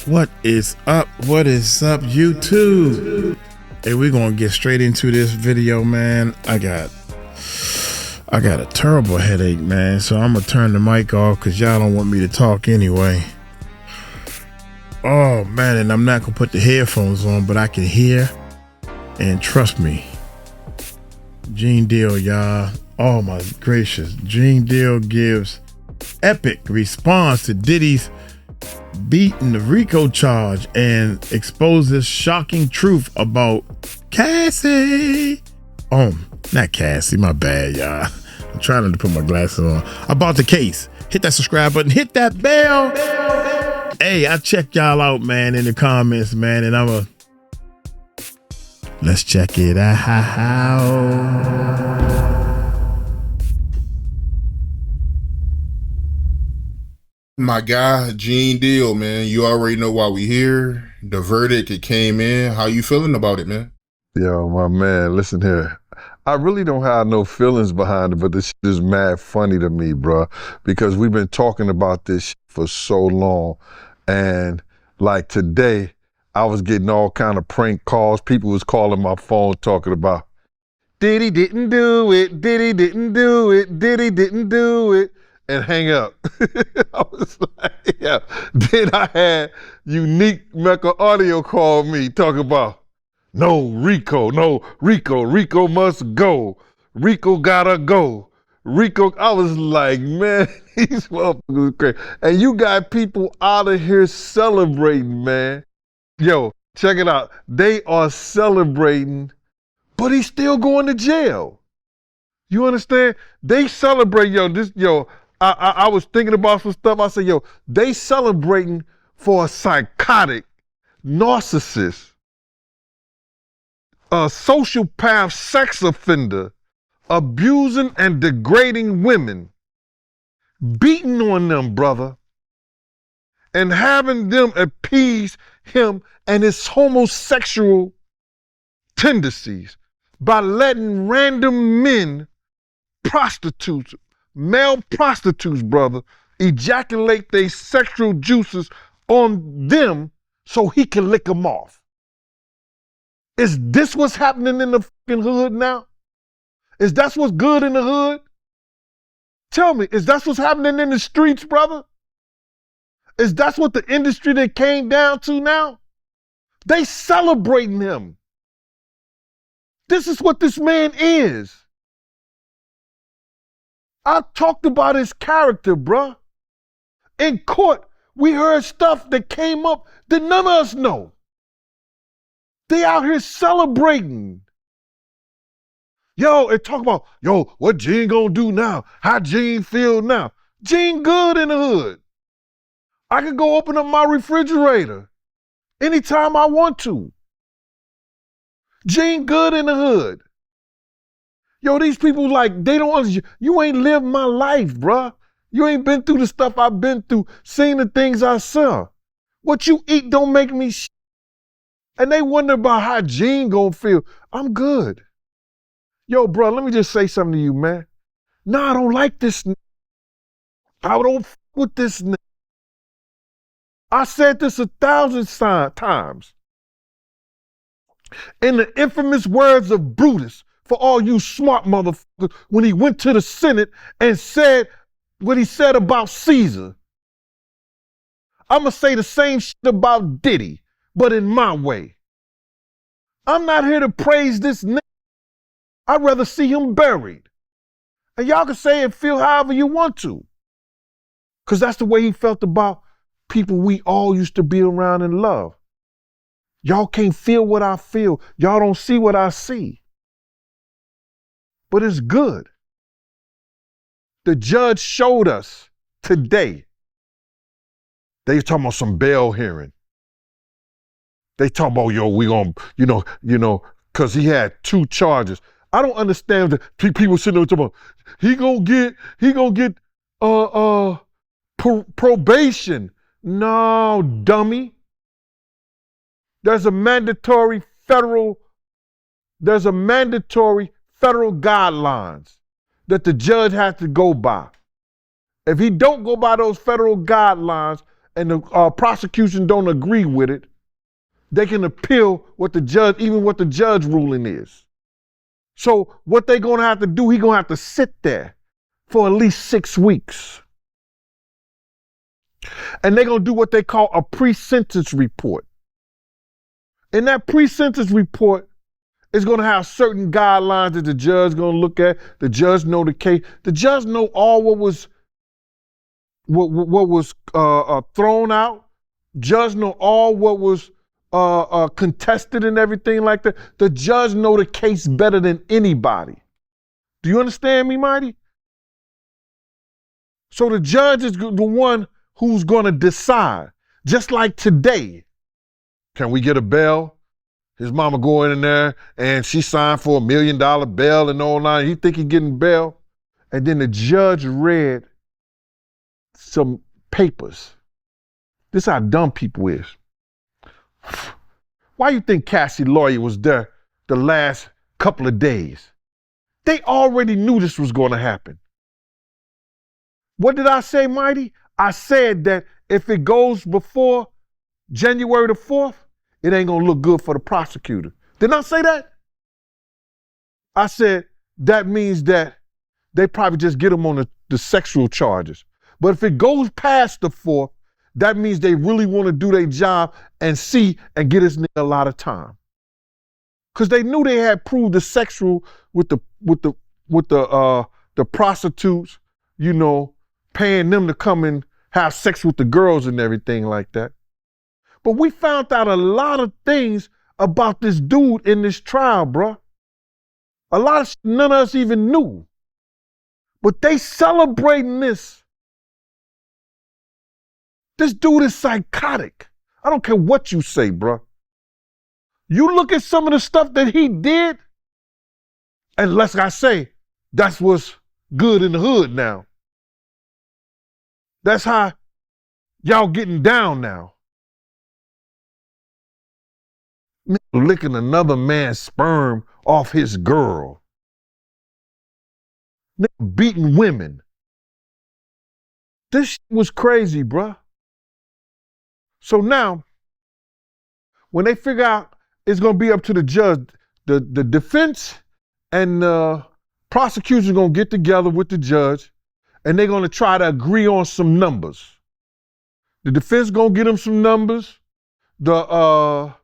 What is up? What is up, YouTube? Hey, we're gonna get straight into this video, man. I got a terrible headache, man. So I'm gonna turn the mic off because y'all don't want me to talk anyway. Oh man, and I'm not gonna put the headphones on, but I can hear. And trust me, Gene Deal, y'all. Oh my gracious, Gene Deal gives epic response to Diddy's beating the Rico charge and exposes shocking truth about Cassie. Oh, not Cassie, my bad, y'all. I'm trying to put my glasses on. About the case. Hit that subscribe button, hit that bell. Hey, I checked y'all out, man, in the comments, man, and let's check it out. My guy, Gene Deal, man. You already know why we here. The verdict, it came in. How you feeling about it, man? Yo, my man, listen here. I really don't have no feelings behind it, but this shit is mad funny to me, bro, because we've been talking about this shit for so long. And like today, I was getting all kind of prank calls. People was calling my phone talking about, Diddy didn't do it, Diddy didn't do it, Diddy didn't do it. And hang up. I was like, yeah. Then I had Unique Mecca Audio call me, talking about, no, Rico must go. Rico gotta go. Rico, I was like, man, these motherfuckers crazy. And you got people out of here celebrating, man. Yo, check it out. They are celebrating, but he's still going to jail. You understand? They celebrate, I was thinking about some stuff. I said, yo, they celebrating for a psychotic, narcissist, a sociopath sex offender, abusing and degrading women, beating on them, brother, and having them appease him and his homosexual tendencies by letting random men, prostitutes, male prostitutes, brother, ejaculate their sexual juices on them so he can lick them off. Is this what's happening in the fucking hood now? Is that what's good in the hood? Tell me, is that what's happening in the streets, brother? Is that what the industry that came down to now? They celebrating him. This is what this man is. I talked about his character, bruh. In court, we heard stuff that came up that none of us know. They out here celebrating. Yo, and talk about, yo, what Gene gonna do now? How Gene feel now? Gene good in the hood. I can go open up my refrigerator anytime I want to. Gene good in the hood. Yo, these people like, they don't understand. You ain't lived my life, bruh. You ain't been through the stuff I've been through, seen the things I saw. What you eat don't make me shit. And they wonder about how Gene gonna feel. I'm good. Yo, bruh, let me just say something to you, man. Nah, I don't like this. I don't f with this. I said this 1,000 times. In the infamous words of Brutus, for all you smart motherfuckers, when he went to the Senate and said what he said about Caesar. I'm going to say the same shit about Diddy, but in my way. I'm not here to praise this nigga. I'd rather see him buried. And y'all can say and feel however you want to. Because that's the way he felt about people we all used to be around and love. Y'all can't feel what I feel. Y'all don't see what I see. But it's good. The judge showed us today. They talking about some bail hearing. They talking about, yo, we gonna, cause he had 2 charges. I don't understand that people sitting there talking about, he gonna get probation. No, dummy. There's a mandatory federal guidelines that the judge has to go by. If he don't go by those federal guidelines and the prosecution don't agree with it, they can appeal what the judge, even what the judge ruling is. So what they're gonna have to do, he's gonna have to sit there for at least 6 weeks. And they're gonna do what they call a pre-sentence report. In that pre-sentence report, it's gonna have certain guidelines that the judge gonna look at. The judge know the case. The judge know all what was thrown out. Judge know all what was contested and everything like that. The judge know the case better than anybody. Do you understand me, Mighty? So the judge is the one who's gonna decide. Just like today, can we get a bail? His mama go in there and she signed for $1 million bail and all that. He think he getting bail. And then the judge read some papers. This is how dumb people is. Why you think Cassie lawyer was there the last couple of days? They already knew this was going to happen. What did I say, Mighty? I said that if it goes before January the 4th, it ain't gonna look good for the prosecutor. Didn't I say that? I said that means that they probably just get him on the sexual charges. But if it goes past the 4th, that means they really want to do their job and see and get this nigga a lot of time. Cause they knew they had proved the sexual with the prostitutes, you know, paying them to come and have sex with the girls and everything like that. But we found out a lot of things about this dude in this trial, bruh. A lot of shit none of us even knew. But they celebrating this. This dude is psychotic. I don't care what you say, bruh. You look at some of the stuff that he did, and like I say, that's what's good in the hood now. That's how y'all getting down now. Licking another man's sperm off his girl. Beating women. This shit was crazy, bruh. So now, when they figure out it's gonna be up to the judge, the defense and the prosecution gonna get together with the judge and they're gonna try to agree on some numbers. The defense gonna get them some numbers. The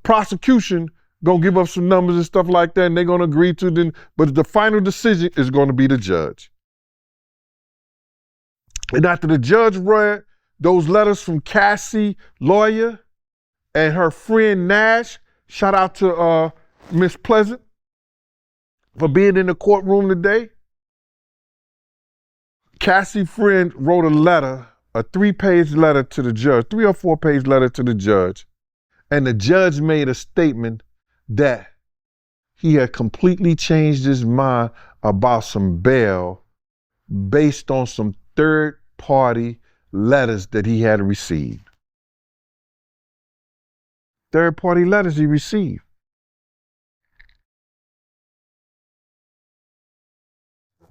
prosecution gonna give up some numbers and stuff like that, and they're gonna agree to them. But the final decision is gonna be the judge. And after the judge read those letters from Cassie, lawyer, and her friend Nash, shout out to Miss Pleasant for being in the courtroom today. Cassie friend wrote a letter, a 3-page letter to the judge, 3 or 4-page letter to the judge. And the judge made a statement that he had completely changed his mind about some bail based on some third-party letters that he had received. Third-party letters he received.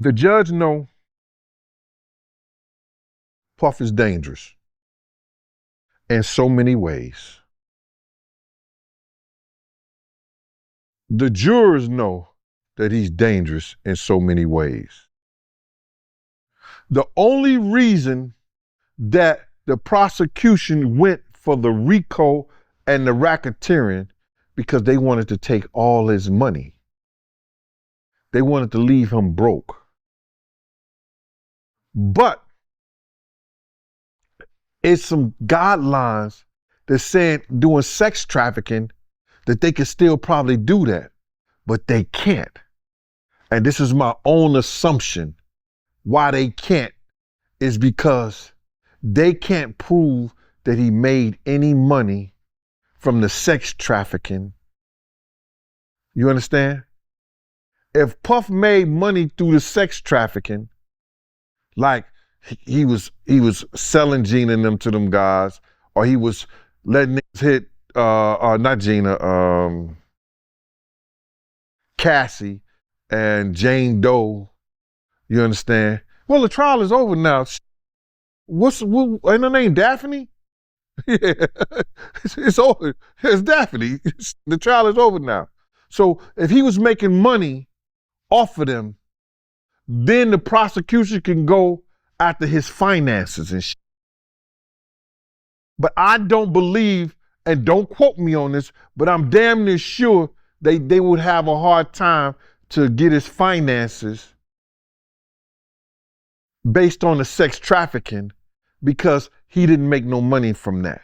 The judge know Puff is dangerous in so many ways. The jurors know that he's dangerous in so many ways. The only reason that the prosecution went for the Rico and the racketeering because they wanted to take all his money. They wanted to leave him broke. But it's some guidelines that saying doing sex trafficking that they could still probably do that, but they can't. And this is my own assumption. Why they can't is because they can't prove that he made any money from the sex trafficking. You understand? If Puff made money through the sex trafficking, like he was selling Gina and them to them guys, or he was letting niggas hit not Gina, Cassie and Jane Doe, you understand? Well, the trial is over now. ain't her name Daphne? Yeah, it's over. It's Daphne. The trial is over now. So if he was making money off of them, then the prosecution can go after his finances and shit. But I don't believe, and don't quote me on this, but I'm damn near sure they would have a hard time to get his finances based on the sex trafficking because he didn't make no money from that.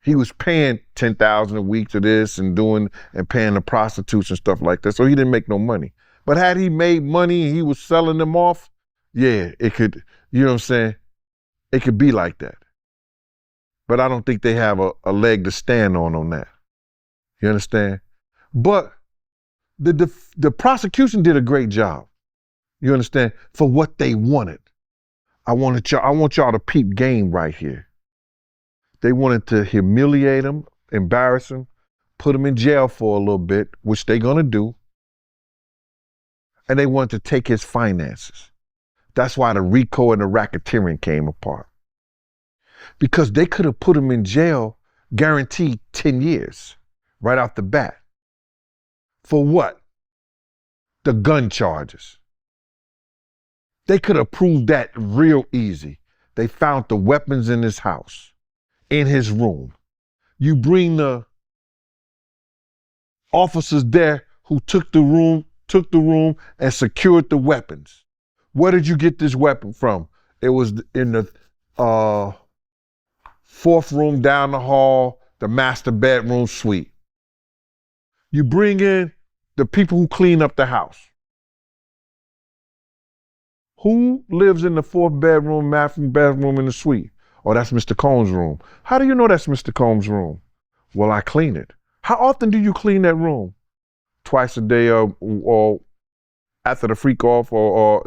He was paying $10,000 a week to this and paying the prostitutes and stuff like that. So he didn't make no money. But had he made money and he was selling them off, yeah, it could, you know what I'm saying? It could be like that. But I don't think they have a leg to stand on that. You understand? But the prosecution did a great job. You understand? For what they wanted. I want y'all to peep game right here. They wanted to humiliate him, embarrass him, put him in jail for a little bit, which they're gonna do. And they wanted to take his finances. That's why the Rico and the racketeering came apart. Because they could have put him in jail, guaranteed 10 years, right off the bat. For what? The gun charges. They could have proved that real easy. They found the weapons in his house, in his room. You bring the officers there who took the room and secured the weapons. Where did you get this weapon from? It was in the fourth room down the hall, the master bedroom suite. You bring in the people who clean up the house. Who lives in the fourth bedroom, bathroom in the suite? Oh, that's Mr. Combs' room. How do you know that's Mr. Combs' room? Well, I clean it. How often do you clean that room? Twice a day or after the freak off or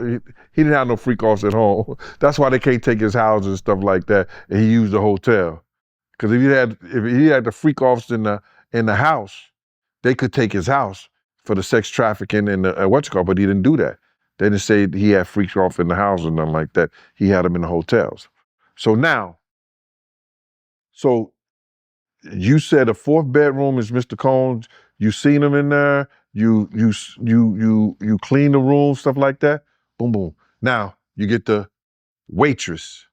he didn't have no freak offs at home. That's why they can't take his house and stuff like that. And he used the hotel. Because if he had the freak offs in the house, they could take his house for the sex trafficking and but he didn't do that. They didn't say he had freak off in the house or nothing like that. He had them in the hotels. So you said the fourth bedroom is Mr. Combs. You seen him in there. You clean the room, stuff like that. Boom, boom. Now you get the waitress,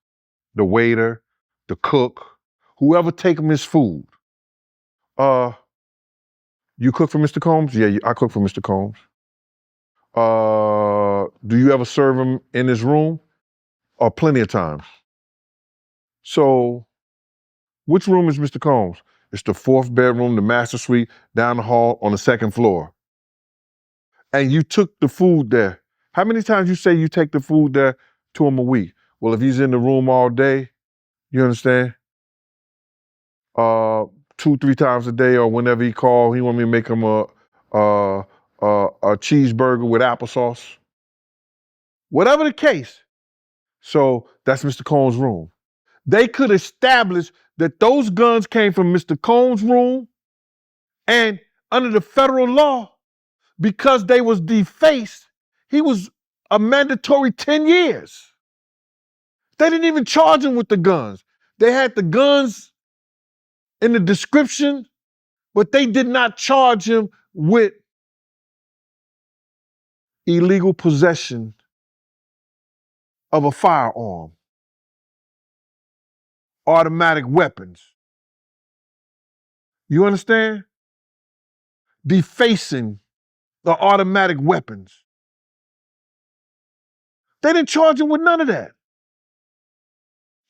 the waiter, the cook, whoever take him his food. You cook for Mr. Combs? Yeah, I cook for Mr. Combs. Do you ever serve him in his room? Plenty of times. So, which room is Mr. Combs? It's the fourth bedroom, the master suite, down the hall on the second floor. And you took the food there. How many times you say you take the food there to him a week? Well, if he's in the room all day, you understand? 2-3 times a day, or whenever he called, he want me to make him a cheeseburger with applesauce. Whatever the case. So that's Mr. Combs' room. They could establish that those guns came from Mr. Combs' room, and under the federal law, because they was defaced, he was a mandatory 10 years. They didn't even charge him with the guns. They had the guns in the description, but they did not charge him with illegal possession of a firearm, automatic weapons. You understand? Defacing the automatic weapons. They didn't charge him with none of that.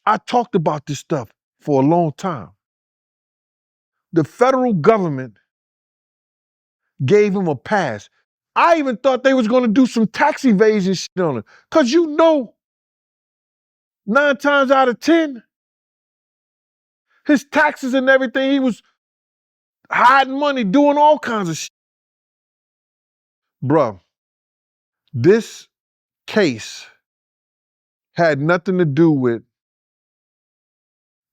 I talked about this stuff for a long time. The federal government gave him a pass. I even thought they was going to do some tax evasion shit on him. Because 9 times out of 10, his taxes and everything, he was hiding money, doing all kinds of shit. Bruh, this case had nothing to do with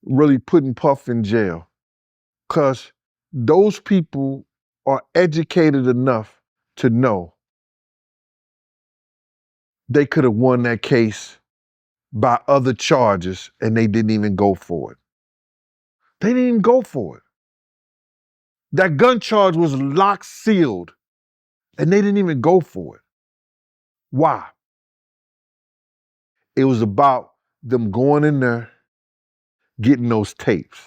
really putting Puff in jail. Because those people are educated enough to know they could have won that case by other charges and they didn't even go for it. They didn't even go for it. That gun charge was locked, sealed, and they didn't even go for it. Why? It was about them going in there, getting those tapes.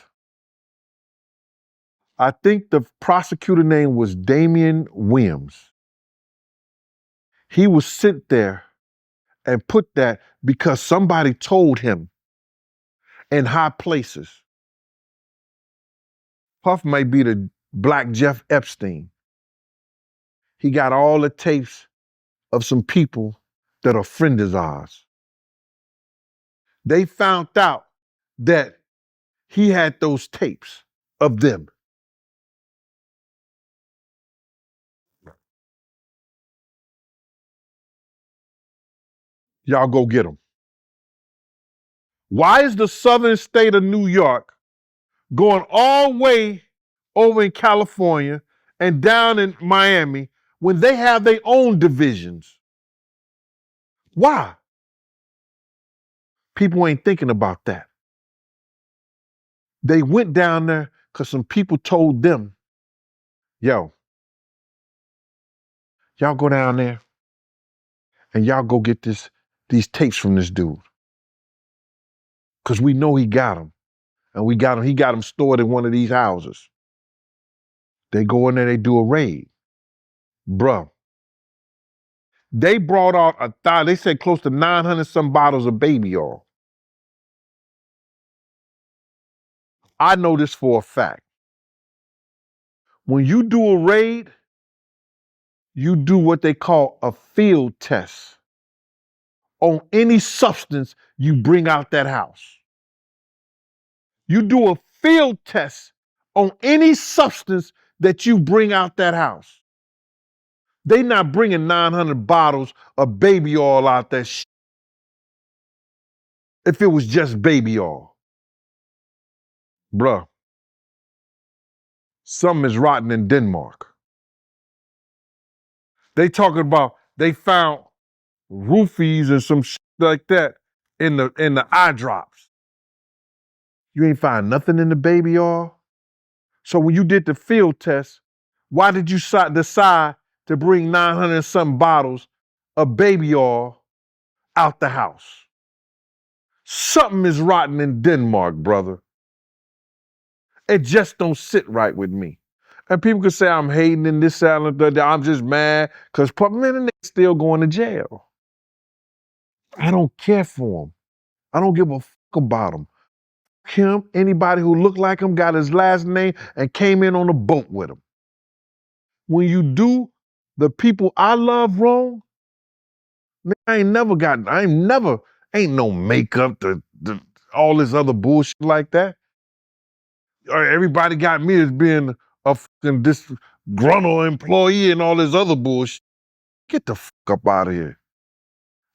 I think the prosecutor name was Damian Williams. He was sent there and put that because somebody told him in high places. Puff might be the Black Jeff Epstein. He got all the tapes of some people that are friends of ours. They found out that he had those tapes of them. Y'all go get them. Why is the southern state of New York going all the way over in California and down in Miami when they have their own divisions? Why? People ain't thinking about that. They went down there because some people told them, yo, y'all go down there and y'all go get these tapes from this dude. Because we know he got them. And he got them stored in one of these houses. They go in there, they do a raid. Bruh. They brought out they said close to 900 some bottles of baby oil. I know this for a fact. When you do a raid, you do what they call a field test on any substance you bring out that house. You do a field test on any substance that you bring out that house. They not bringing 900 bottles of baby oil out that shit if it was just baby oil. Bruh, something is rotten in Denmark. They talking about they found roofies and some shit like that in the eye drops. You ain't find nothing in the baby oil? So when you did the field test, why did you decide to bring 900 and some bottles of baby oil out the house? Something is rotten in Denmark, brother. It just don't sit right with me. And people could say I'm hating in this silent, I'm just mad because man, the nigga still going to jail. I don't care for him. I don't give a fuck about him. Him, anybody who looked like him, got his last name and came in on a boat with him. When you do the people I love wrong, ain't no makeup, all this other bullshit like that. Everybody got me as being a fucking disgruntled employee and all this other bullshit. Get the fuck up out of here.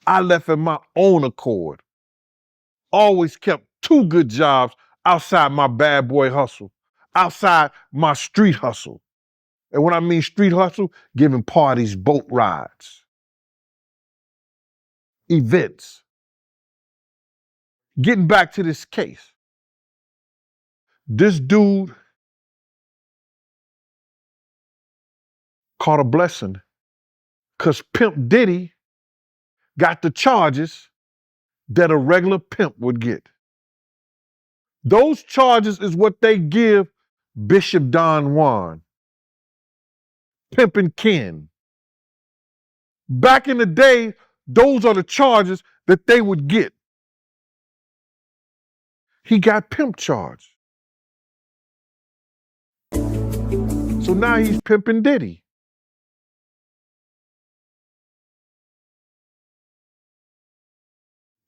I left in my own accord. Always kept 2 good jobs outside my bad boy hustle, outside my street hustle. And when I mean street hustle, giving parties, boat rides, events. Getting back to this case. This dude caught a blessing because Pimp Diddy got the charges that a regular pimp would get. Those charges is what they give Bishop Don Juan, Pimpin' Ken. Back in the day, those are the charges that they would get. He got pimp charged. So now he's pimping Diddy.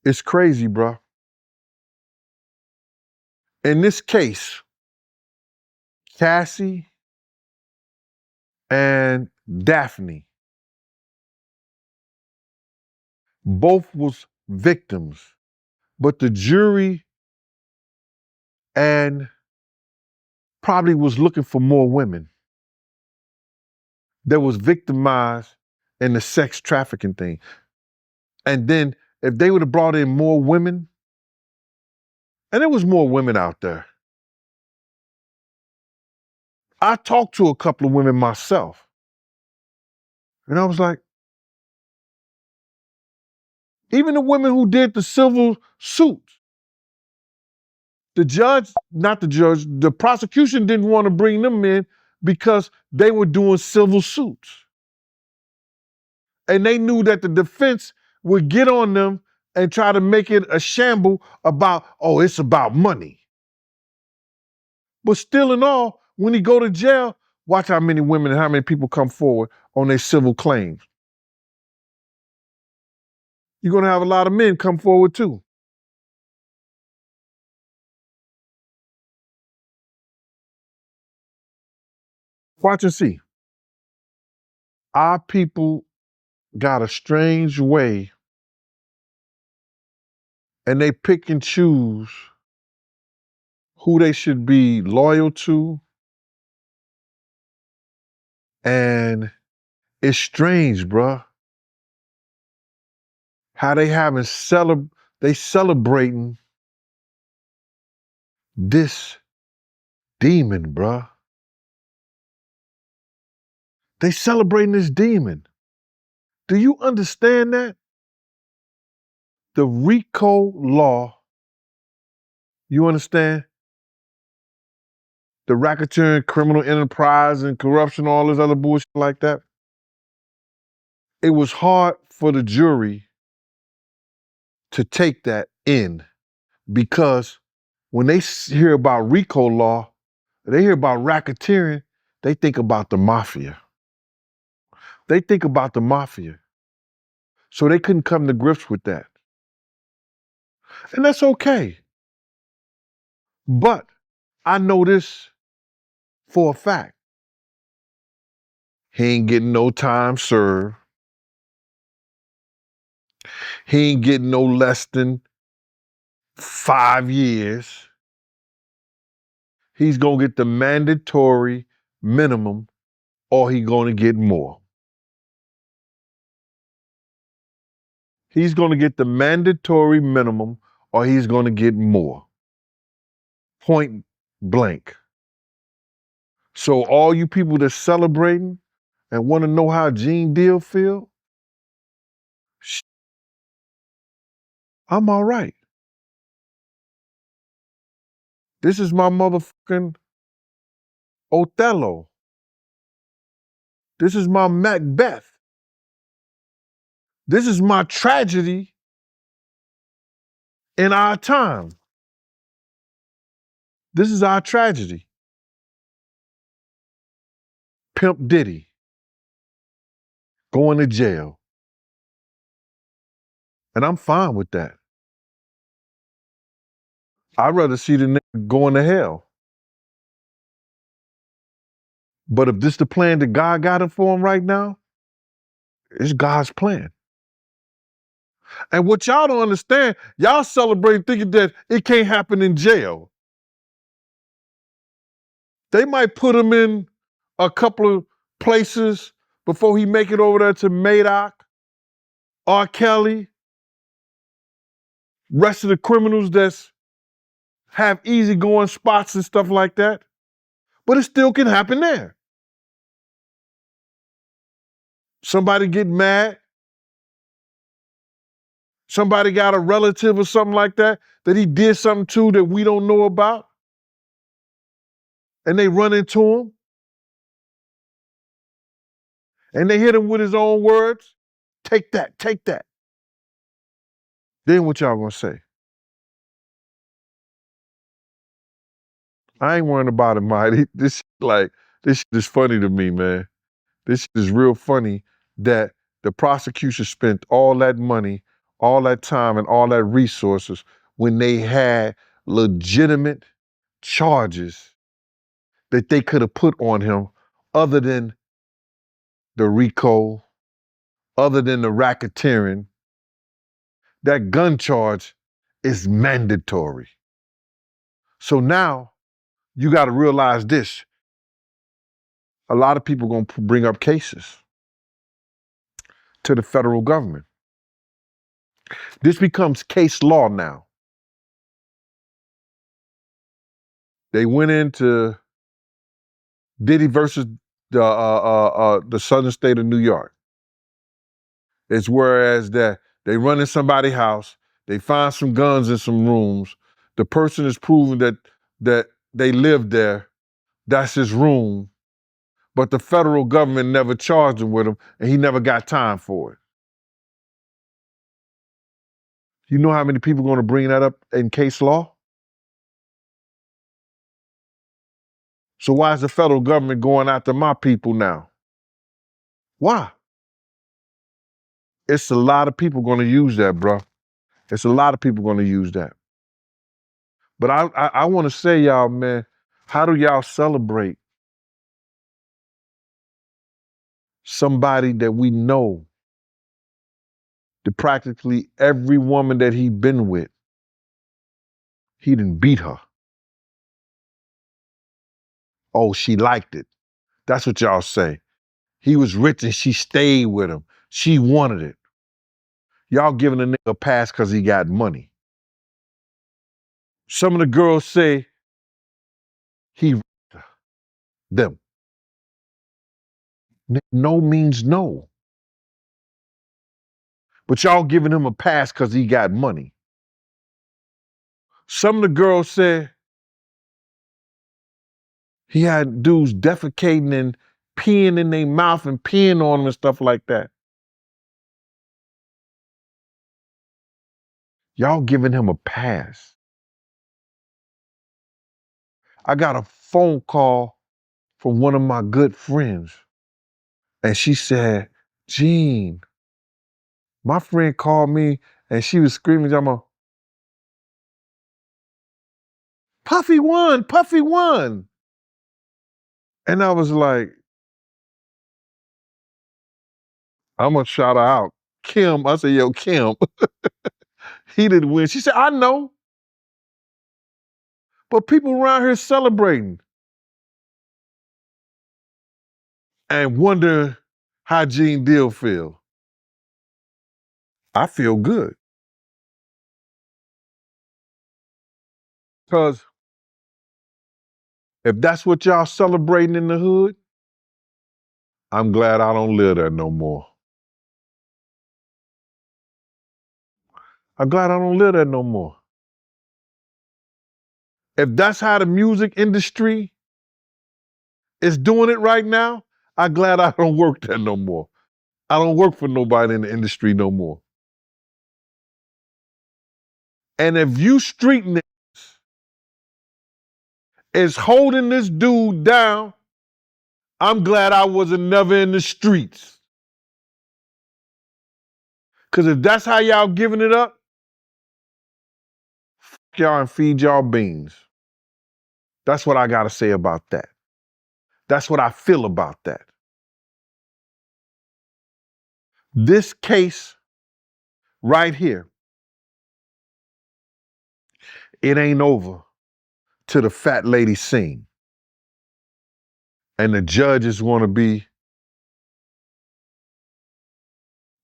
It's crazy, bro. In this case, Cassie and Daphne both was victims, but the jury and probably was looking for more women that was victimized in the sex trafficking thing. And then if they would have brought in more women, and there was more women out there. I talked to a couple of women myself, and I was like, even the women who did the civil suits, the prosecution didn't want to bring them in because they were doing civil suits. And they knew that the defense would get on them and try to make it a shamble about, oh, it's about money. But still in all, when he go to jail, watch how many women and how many people come forward on their civil claims. You're going to have a lot of men come forward too. Watch and see. Our people got a strange way, and they pick and choose who they should be loyal to. And it's strange, bruh, how they celebrating this demon, bruh. They celebrating this demon. Do you understand that? The Rico law, you understand? The racketeering, criminal enterprise, and corruption, all this other bullshit like that. It was hard for the jury to take that in because when they hear about Rico law, they hear about racketeering, they think about the mafia. They think about the mafia. So they couldn't come to grips with that. And that's okay. But I know this for a fact. He ain't getting no time served. He ain't getting no less than 5 years. He's gonna get the mandatory minimum or he gonna get more. He's gonna get the mandatory minimum or he's gonna get more. Point blank. So all you people that's celebrating and want to know how Gene Deal feel, I'm all right. This is my motherfucking Othello. This is my Macbeth. This is my tragedy in our time. This is our tragedy. Pimp Diddy going to jail. And I'm fine with that. I'd rather see the nigga going to hell. But if this the plan that God got it for him right now, it's God's plan. And what y'all don't understand, y'all celebrate thinking that it can't happen in jail. They might put him in a couple of places before he make it over there to Madoc, R. Kelly, rest of the criminals that's have easygoing spots and stuff like that. But it still can happen there. Somebody get mad. Somebody got a relative or something like that he did something to that we don't know about. And they run into him. And they hit him with his own words. Take that, take that. Then what y'all gonna say? I ain't worrying about it, Mighty. This shit is funny to me, man. This shit is real funny that the prosecution spent all that money, all that time, and all that resources when they had legitimate charges that they could have put on him other than the Rico, other than the racketeering. That gun charge is mandatory. So now you got to realize this. A lot of people going to bring up cases to the federal government. This becomes case law now. They went into Diddy versus the southern state of New York. It's whereas that they run in somebody's house, they find some guns in some rooms. The person is proven that they lived there. That's his room. But the federal government never charged him with him, and he never got time for it. You know how many people are going to bring that up in case law? So why is the federal government going after my people now? Why? It's a lot of people going to use that, bro. It's a lot of people going to use that. But I want to say, y'all, man, how do y'all celebrate somebody that we know that practically every woman that he been with, he done beat her? Oh, she liked it. That's what y'all say. He was rich and she stayed with him. She wanted it. Y'all giving a nigga a pass because he got money. Some of the girls say he raped her. Them. No means no. But y'all giving him a pass because he got money. Some of the girls said he had dudes defecating and peeing in their mouth and peeing on them and stuff like that. Y'all giving him a pass. I got a phone call from one of my good friends, and she said, Gene, my friend called me and she was screaming, Puffy won, Puffy won. And I was like, I'm gonna shout her out. Kim, I said, yo, Kim, he didn't win. She said, I know. But people around here celebrating and wonder how Gene Deal feel. I feel good. Because if that's what y'all celebrating in the hood, I'm glad I don't live there no more. I'm glad I don't live there no more. If that's how the music industry is doing it right now, I'm glad I don't work there no more. I don't work for nobody in the industry no more. And if you street niggas is holding this dude down, I'm glad I wasn't never in the streets. Because if that's how y'all giving it up, fuck y'all and feed y'all beans. That's what I got to say about that. That's what I feel about that. This case right here, it ain't over till the fat lady sing. And the judge is going to be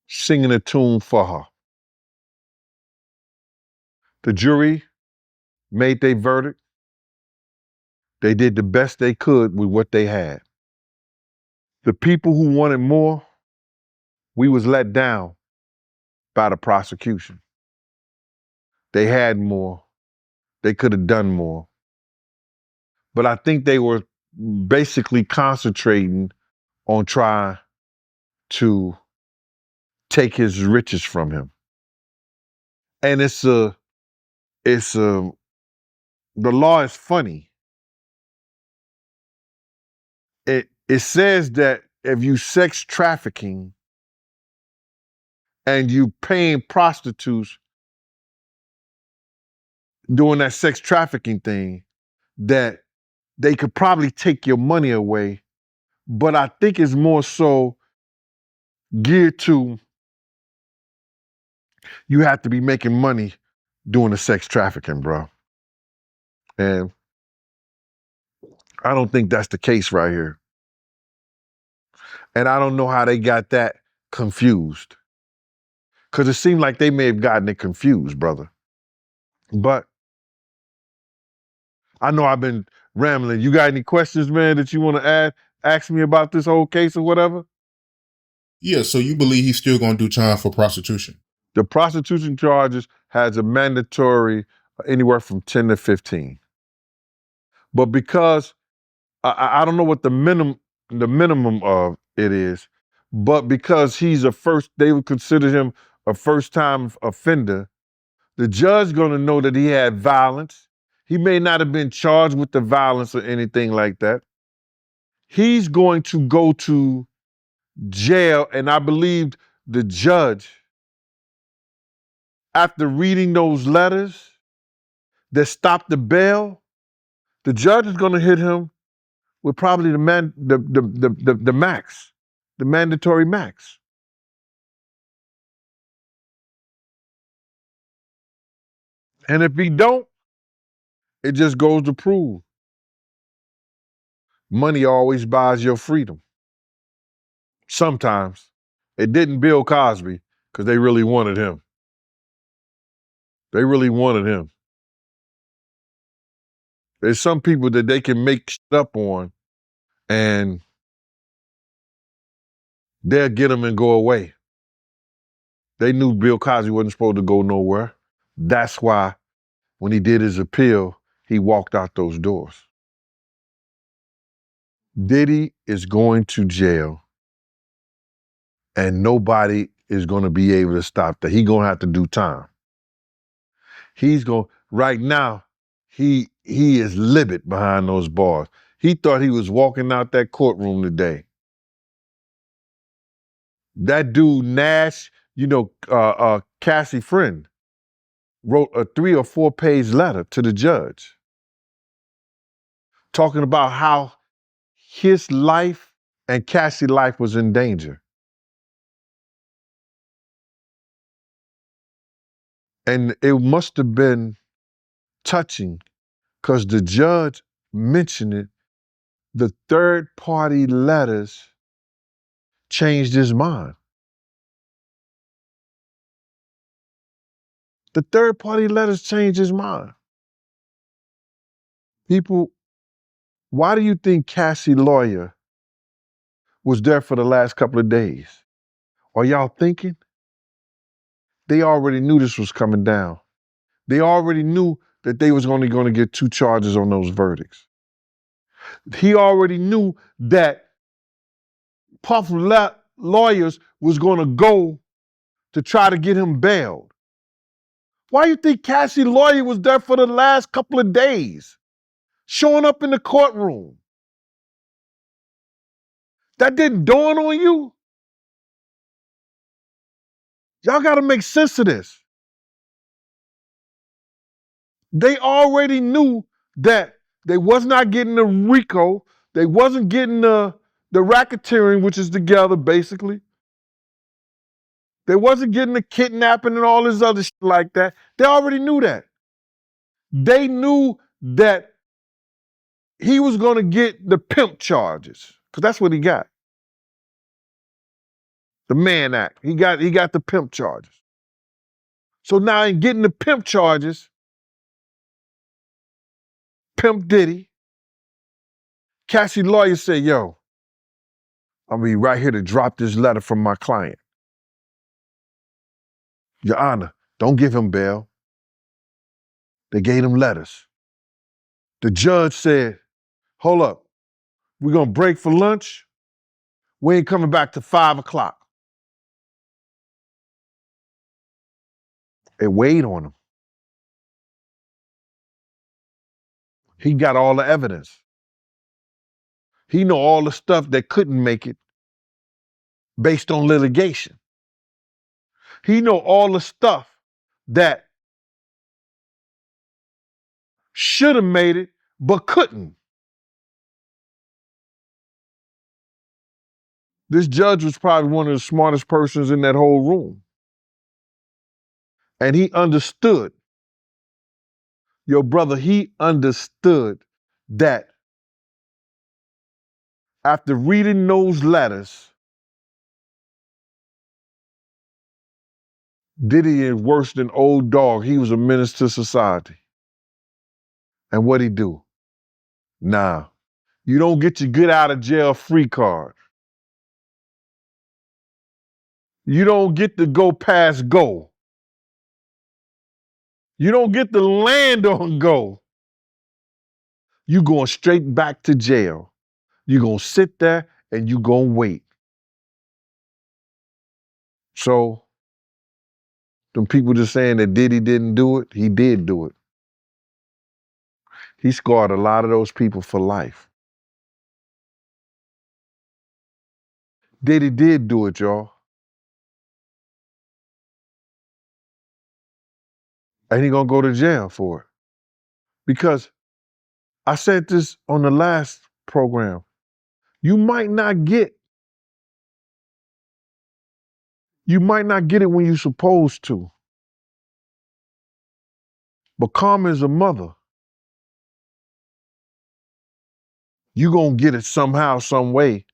singing a tune for her. The jury made their verdict. They did the best they could with what they had. The people who wanted more, we was let down by the prosecution. They had more. They could have done more. But I think they were basically concentrating on trying to take his riches from him. And the law is funny. It says that if you sex trafficking and you paying prostitutes doing that sex trafficking thing, that they could probably take your money away. But I think it's more so geared to you have to be making money doing the sex trafficking, bro. And I don't think that's the case right here. And I don't know how they got that confused. Because it seemed like they may have gotten it confused, brother. But I know I've been rambling. You got any questions, man, that you want to ask me about this whole case or whatever? Yeah, so you believe he's still going to do time for prostitution? The prostitution charges has a mandatory anywhere from 10 to 15. But because I don't know what the minimum of it is, but because they would consider him a first-time offender, the judge gonna know that he had violence. He may not have been charged with the violence or anything like that. He's going to go to jail, and I believe the judge, after reading those letters that stopped the bail, the judge is gonna hit him with probably the max, the mandatory max. And if he don't, it just goes to prove money always buys your freedom. Sometimes. It didn't Bill Cosby because they really wanted him. They really wanted him. There's some people that they can make shit up on and they'll get them and go away. They knew Bill Cosby wasn't supposed to go nowhere. That's why when he did his appeal, he walked out those doors. Diddy is going to jail and nobody is going to be able to stop that. He's going to have to do time. Right now, he is livid behind those bars. He thought he was walking out that courtroom today. That dude, Nash, Cassie friend, wrote a 3 or 4 page letter to the judge talking about how his life and Cassie's life was in danger. And it must have been touching because the judge mentioned it. The third-party letters changed his mind. The third-party letters changed his mind. People, why do you think Cassie's lawyer was there for the last couple of days? Are y'all thinking? They already knew this was coming down. They already knew that they was only going to get 2 charges on those verdicts. He already knew that Puff lawyers was going to go to try to get him bailed. Why do you think Cassie's lawyer was there for the last couple of days, showing up in the courtroom? That didn't dawn on you? Y'all got to make sense of this. They already knew that they was not getting the Rico, they wasn't getting the racketeering, which is together basically. They wasn't getting the kidnapping and all this other shit like that. They already knew that. They knew that he was going to get the pimp charges, because that's what he got. The Mann Act. He got the pimp charges. So now in getting the pimp charges, Pimp Diddy, Cassie lawyer said, yo, I'm going to be right here to drop this letter from my client. Your Honor, don't give him bail. They gave him letters. The judge said, hold up, we're going to break for lunch. We ain't coming back to 5 o'clock. It weighed on him. He got all the evidence. He know all the stuff that couldn't make it based on litigation. He know all the stuff that should have made it but couldn't. This judge was probably one of the smartest persons in that whole room. And he understood, your brother, he understood that after reading those letters, Diddy is worse than old dog. He was a menace to society. And what'd he do? Nah, you don't get your get out of jail free card. You don't get to go past go. You don't get to land on go. You going straight back to jail. You gonna sit there and you gonna wait. So, them people just saying that Diddy didn't do it, he did do it. He scarred a lot of those people for life. Diddy did do it, y'all. And he gonna go to jail for it. Because I said this on the last program. You might not get it when you're supposed to. But karma is a mother. You gonna get it somehow, some way,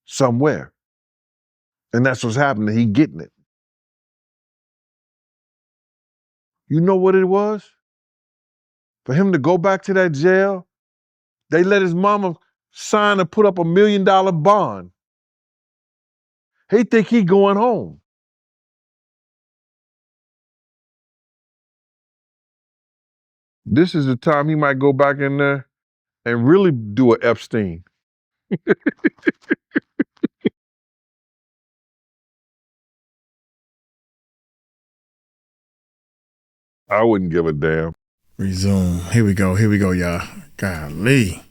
somewhere. And that's what's happening. He getting it. You know what it was? For him to go back to that jail, they let his mama sign and put up $1 million bond. He think he going home. This is the time he might go back in there and really do an Epstein. I wouldn't give a damn. Resume. Here we go, y'all. Golly.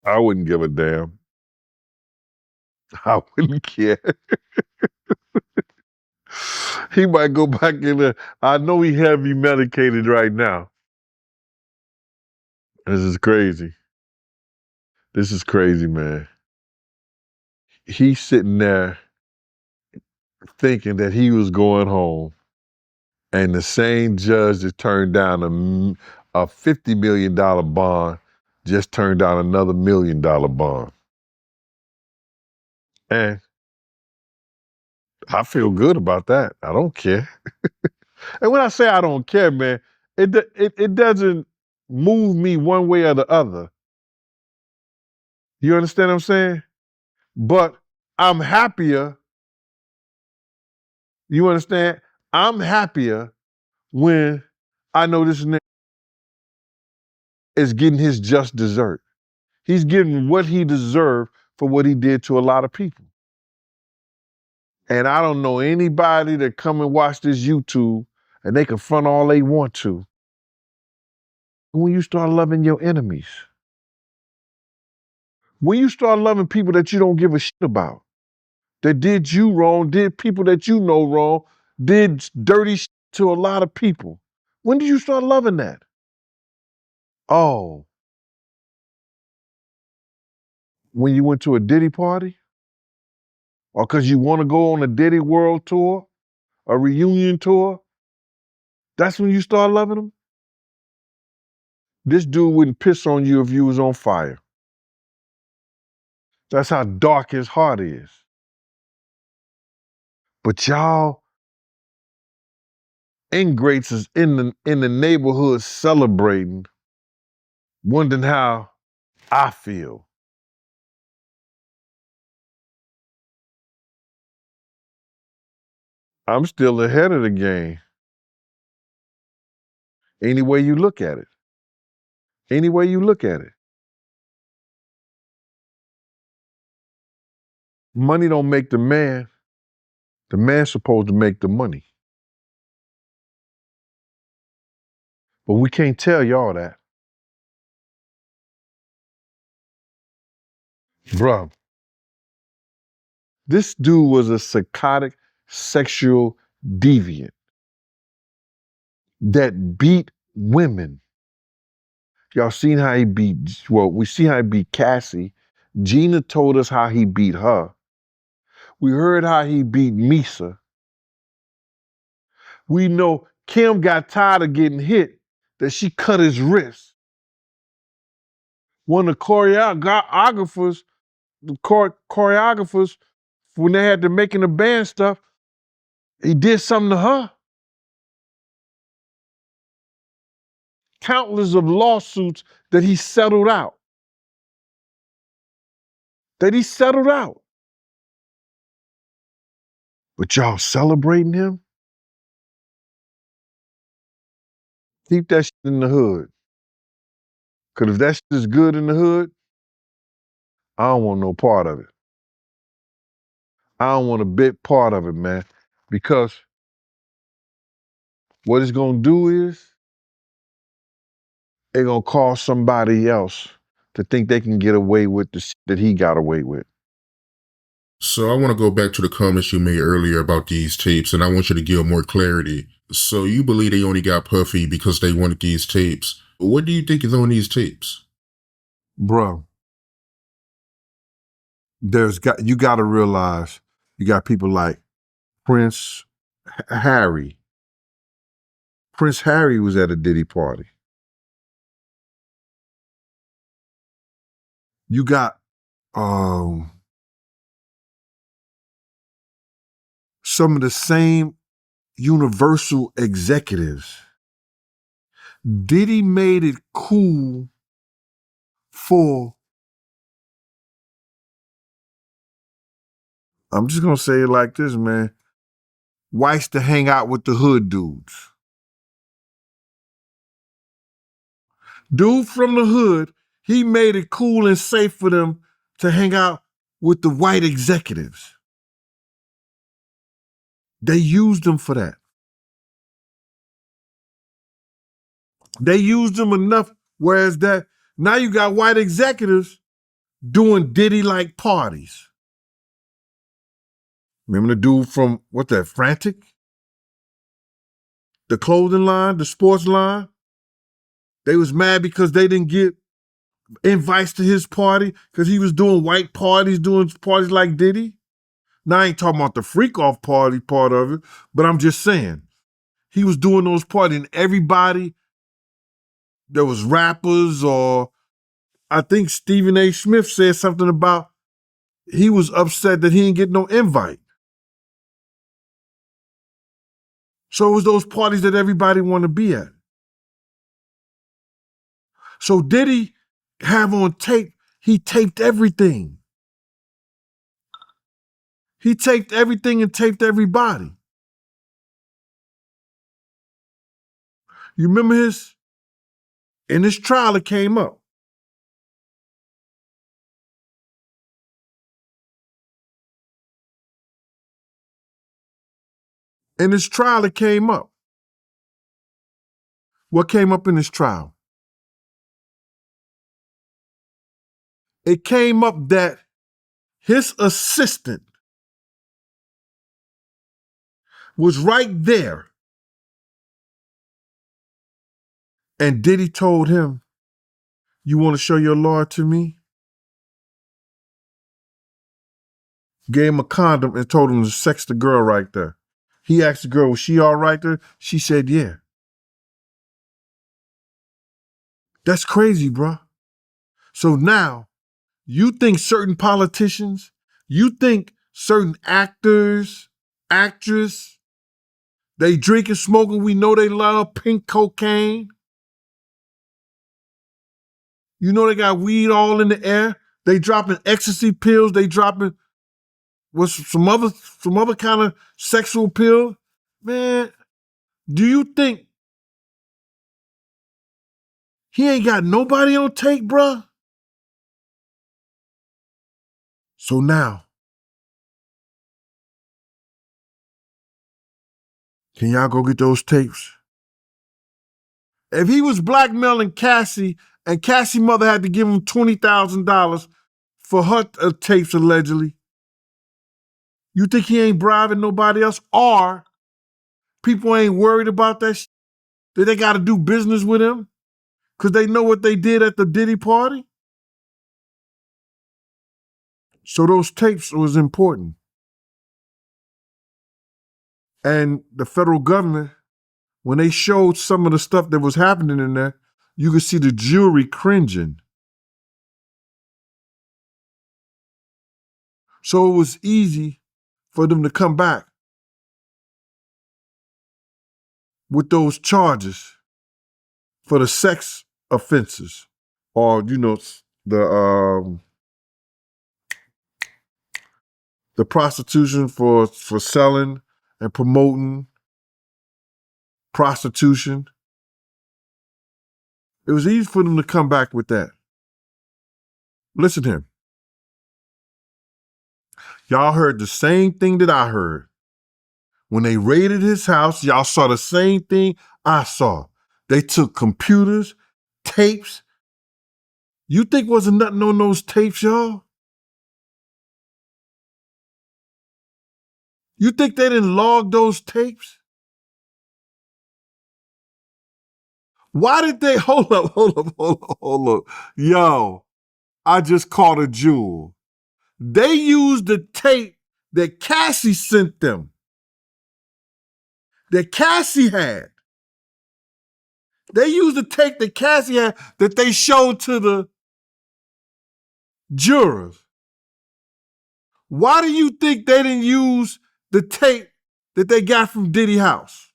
I wouldn't give a damn. I wouldn't care. He might go back in there. I know he heavy medicated right now. This is crazy. This is crazy, man. He's sitting there thinking that he was going home, and the same judge that turned down a $50 million bond just turned down another $1 million bond. And I feel good about that. I don't care. And when I say I don't care, man, it doesn't move me one way or the other. You understand what I'm saying? But I'm happier. You understand? I'm happier when I know this nigga is getting his just dessert. He's getting what he deserved for what he did to a lot of people. And I don't know anybody that come and watch this YouTube and they can front all they want to. When you start loving your enemies, when you start loving people that you don't give a shit about, that did you wrong, did people that you know wrong, did dirty shit to a lot of people. When did you start loving that? Oh, when you went to a Diddy party? Or because you want to go on a Diddy world tour, a reunion tour? That's when you start loving them? This dude wouldn't piss on you if you was on fire. That's how dark his heart is. But y'all ingrates is in the neighborhood celebrating, wondering how I feel. I'm still ahead of the game. Any way you look at it. Any way you look at it. Money don't make the man. The man's supposed to make the money. But we can't tell y'all that. Bruh, this dude was a psychotic sexual deviant that beat women. Y'all seen how he beat, well, we see how he beat Cassie. Gina told us how he beat her. We heard how he beat Misa. We know Kim got tired of getting hit, that she cut his wrist. One of the choreographers when they had the Making the Band stuff, he did something to her. Countless of lawsuits that he settled out. But y'all celebrating him? Keep that shit in the hood. Because if that shit is good in the hood, I don't want no part of it. I don't want a big part of it, man. Because what it's going to do is, it's going to cause somebody else to think they can get away with the shit that he got away with. So I want to go back to the comments you made earlier about these tapes, and I want you to give more clarity. So you believe they only got Puffy because they wanted these tapes. What do you think is on these tapes? Bro, you got to realize you got people like Prince Harry. Prince Harry was at a Diddy party. You got some of the same Universal executives. Diddy made it cool for, I'm just gonna say it like this, man, whites to hang out with the hood dudes. Dude from the hood, he made it cool and safe for them to hang out with the white executives. They used them for that. They used them enough, whereas that now you got white executives doing Diddy-like parties. Remember the dude from, Frantic? The clothing line, the sports line? They was mad because they didn't get invites to his party because he was doing white parties, doing parties like Diddy. Now, I ain't talking about the freak-off party part of it, but I'm just saying, he was doing those parties and everybody, there was rappers, or I think Stephen A. Smith said something about he was upset that he didn't get no invite. So it was those parties that everybody want to be at. So Diddy have on tape, he taped everything. He taped everything and taped everybody. You remember in his trial it came up. In his trial it came up. What came up in his trial? It came up that his assistant was right there. And Diddy told him, "You want to show your lawyer to me?" Gave him a condom and told him to sex the girl right there. He asked the girl, was she all right there? She said, yeah. That's crazy, bro. So now, you think certain politicians, you think certain actors, actress, they drinking, smoking, we know they love pink cocaine. You know they got weed all in the air. They dropping ecstasy pills, they dropping some other kind of sexual pill. Man, do you think he ain't got nobody on tape, bruh? So now, can y'all go get those tapes? If he was blackmailing Cassie and Cassie's mother had to give him $20,000 for her tapes allegedly, you think he ain't bribing nobody else? Or people ain't worried about that shit, that they got to do business with him because they know what they did at the Diddy party? So those tapes was important. And the federal government, when they showed some of the stuff that was happening in there, you could see the jury cringing. So it was easy for them to come back with those charges for the sex offenses, or the prostitution for selling and promoting prostitution. It was easy for them to come back with that. Listen to him. Y'all heard the same thing that I heard. When they raided his house, y'all saw the same thing I saw. They took computers, tapes. You think wasn't nothing on those tapes, y'all? You think they didn't log those tapes? Why did they, hold up. Yo, I just caught a jewel. They used the tape that Cassie sent them, that Cassie had. They used the tape that Cassie had that they showed to the jurors. Why do you think they didn't use the tape that they got from Diddy house?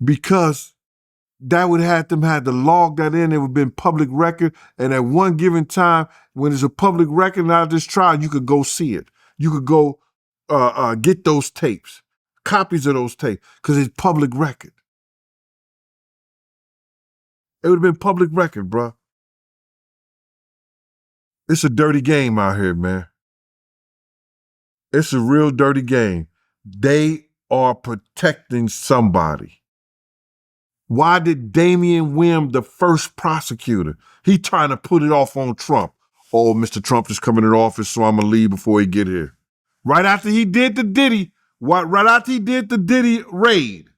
Because that would have them had to log that in. It would have been public record. And at one given time, when it's a public record out of this trial, you could go see it. You could go get those tapes, copies of those tapes, because it's public record. It would have been public record, bro. It's a dirty game out here, man. It's a real dirty game. They are protecting somebody. Why did Damian Wim, the first prosecutor, he trying to put it off on Trump? Oh, Mr. Trump is coming into office, so I'm going to leave before he get here. Right after he did the Diddy, right after he did the Diddy raid,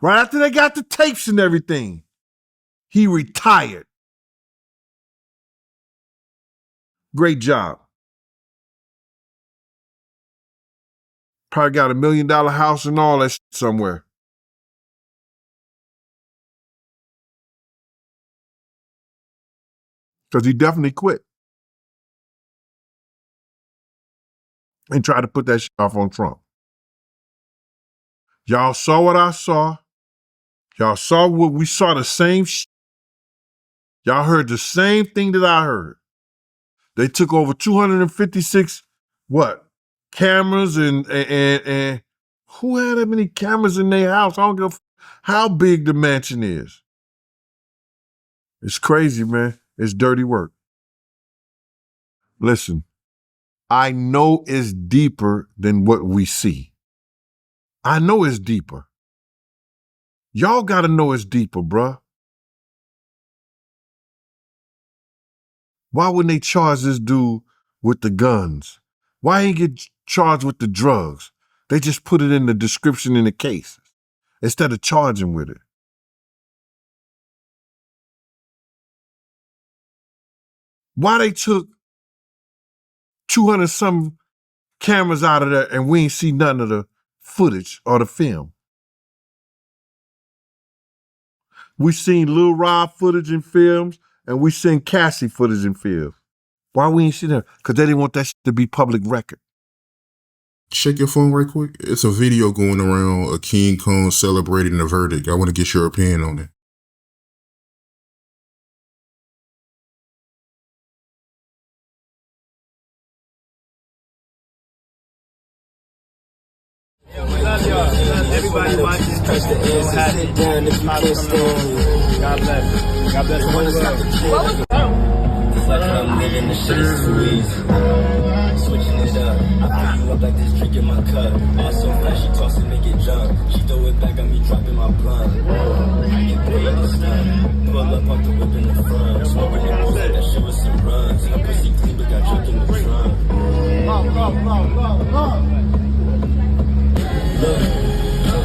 right after they got the tapes and everything, he retired. Great job. Probably got $1 million house and all that shit somewhere. Because he definitely quit and tried to put that shit off on Trump. Y'all saw what I saw. Y'all saw what we saw, the same shit. Y'all heard the same thing that I heard. They took over 256, cameras and who had that many cameras in their house? I don't give how big the mansion is. It's crazy, man. It's dirty work. Listen, I know it's deeper than what we see. I know it's deeper. Y'all gotta know it's deeper, bruh. Why wouldn't they charge this dude with the guns? Why ain't get charged with the drugs? They just put it in the description in the case instead of charging with it. Why they took 200 some cameras out of there and we ain't see none of the footage or the film? We seen Lil Rob footage and films, and we seen Cassie footage and films. Why we ain't see that? Because they didn't want that shit to be public record. Check your phone right quick. It's a video going around of King Kong celebrating the verdict. I want to get your opinion on it. Everybody watching. Sit down if you can't stand. God bless. God bless. It's like I'm living the shit is too easy. Switching it up. I fill you up like this drink in my cup. Ass so fast, she toss it, make it jump. She throw it back on me, dropping my blunt. I get paid to stun. Pull up off the whip in the front. Smoking the booze like that shit with some runs. My pussy clean, but got drunk in the trunk. Look,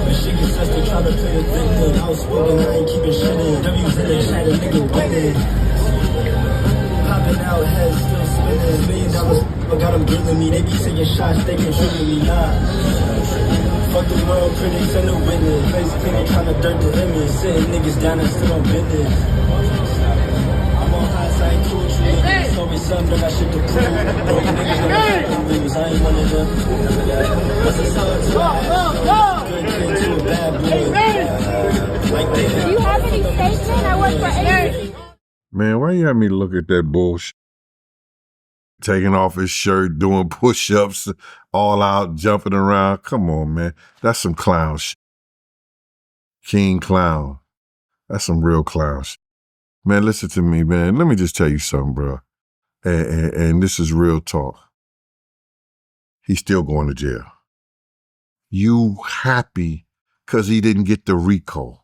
this shit gets us to try to play a victim. I was spoken, I ain't keeping shit in. W's in the chat, a nigga winning. Popping out, head still spinning. $1 million, I got them grilling me. They be taking shots, they controlling me, nah. Fuck the world, critics and the witness. Face clean, trying to dirt the image. Sitting niggas down and still on business. I'm on high side, cool, true. your son, but I should have proved. Broke niggas gonna lose, I ain't one of them. Remember that. What's the song to a good kid to a bad boy? Like Do you have any statement? I work for 8. Man, why you have me look at that bullshit? Taking off his shirt, doing push-ups, all out, jumping around. Come on, man. That's some clown shit. King clown. That's some real clown shit. Man, listen to me, man. Let me just tell you something, bro. And this is real talk. He's still going to jail. You happy because he didn't get the Rico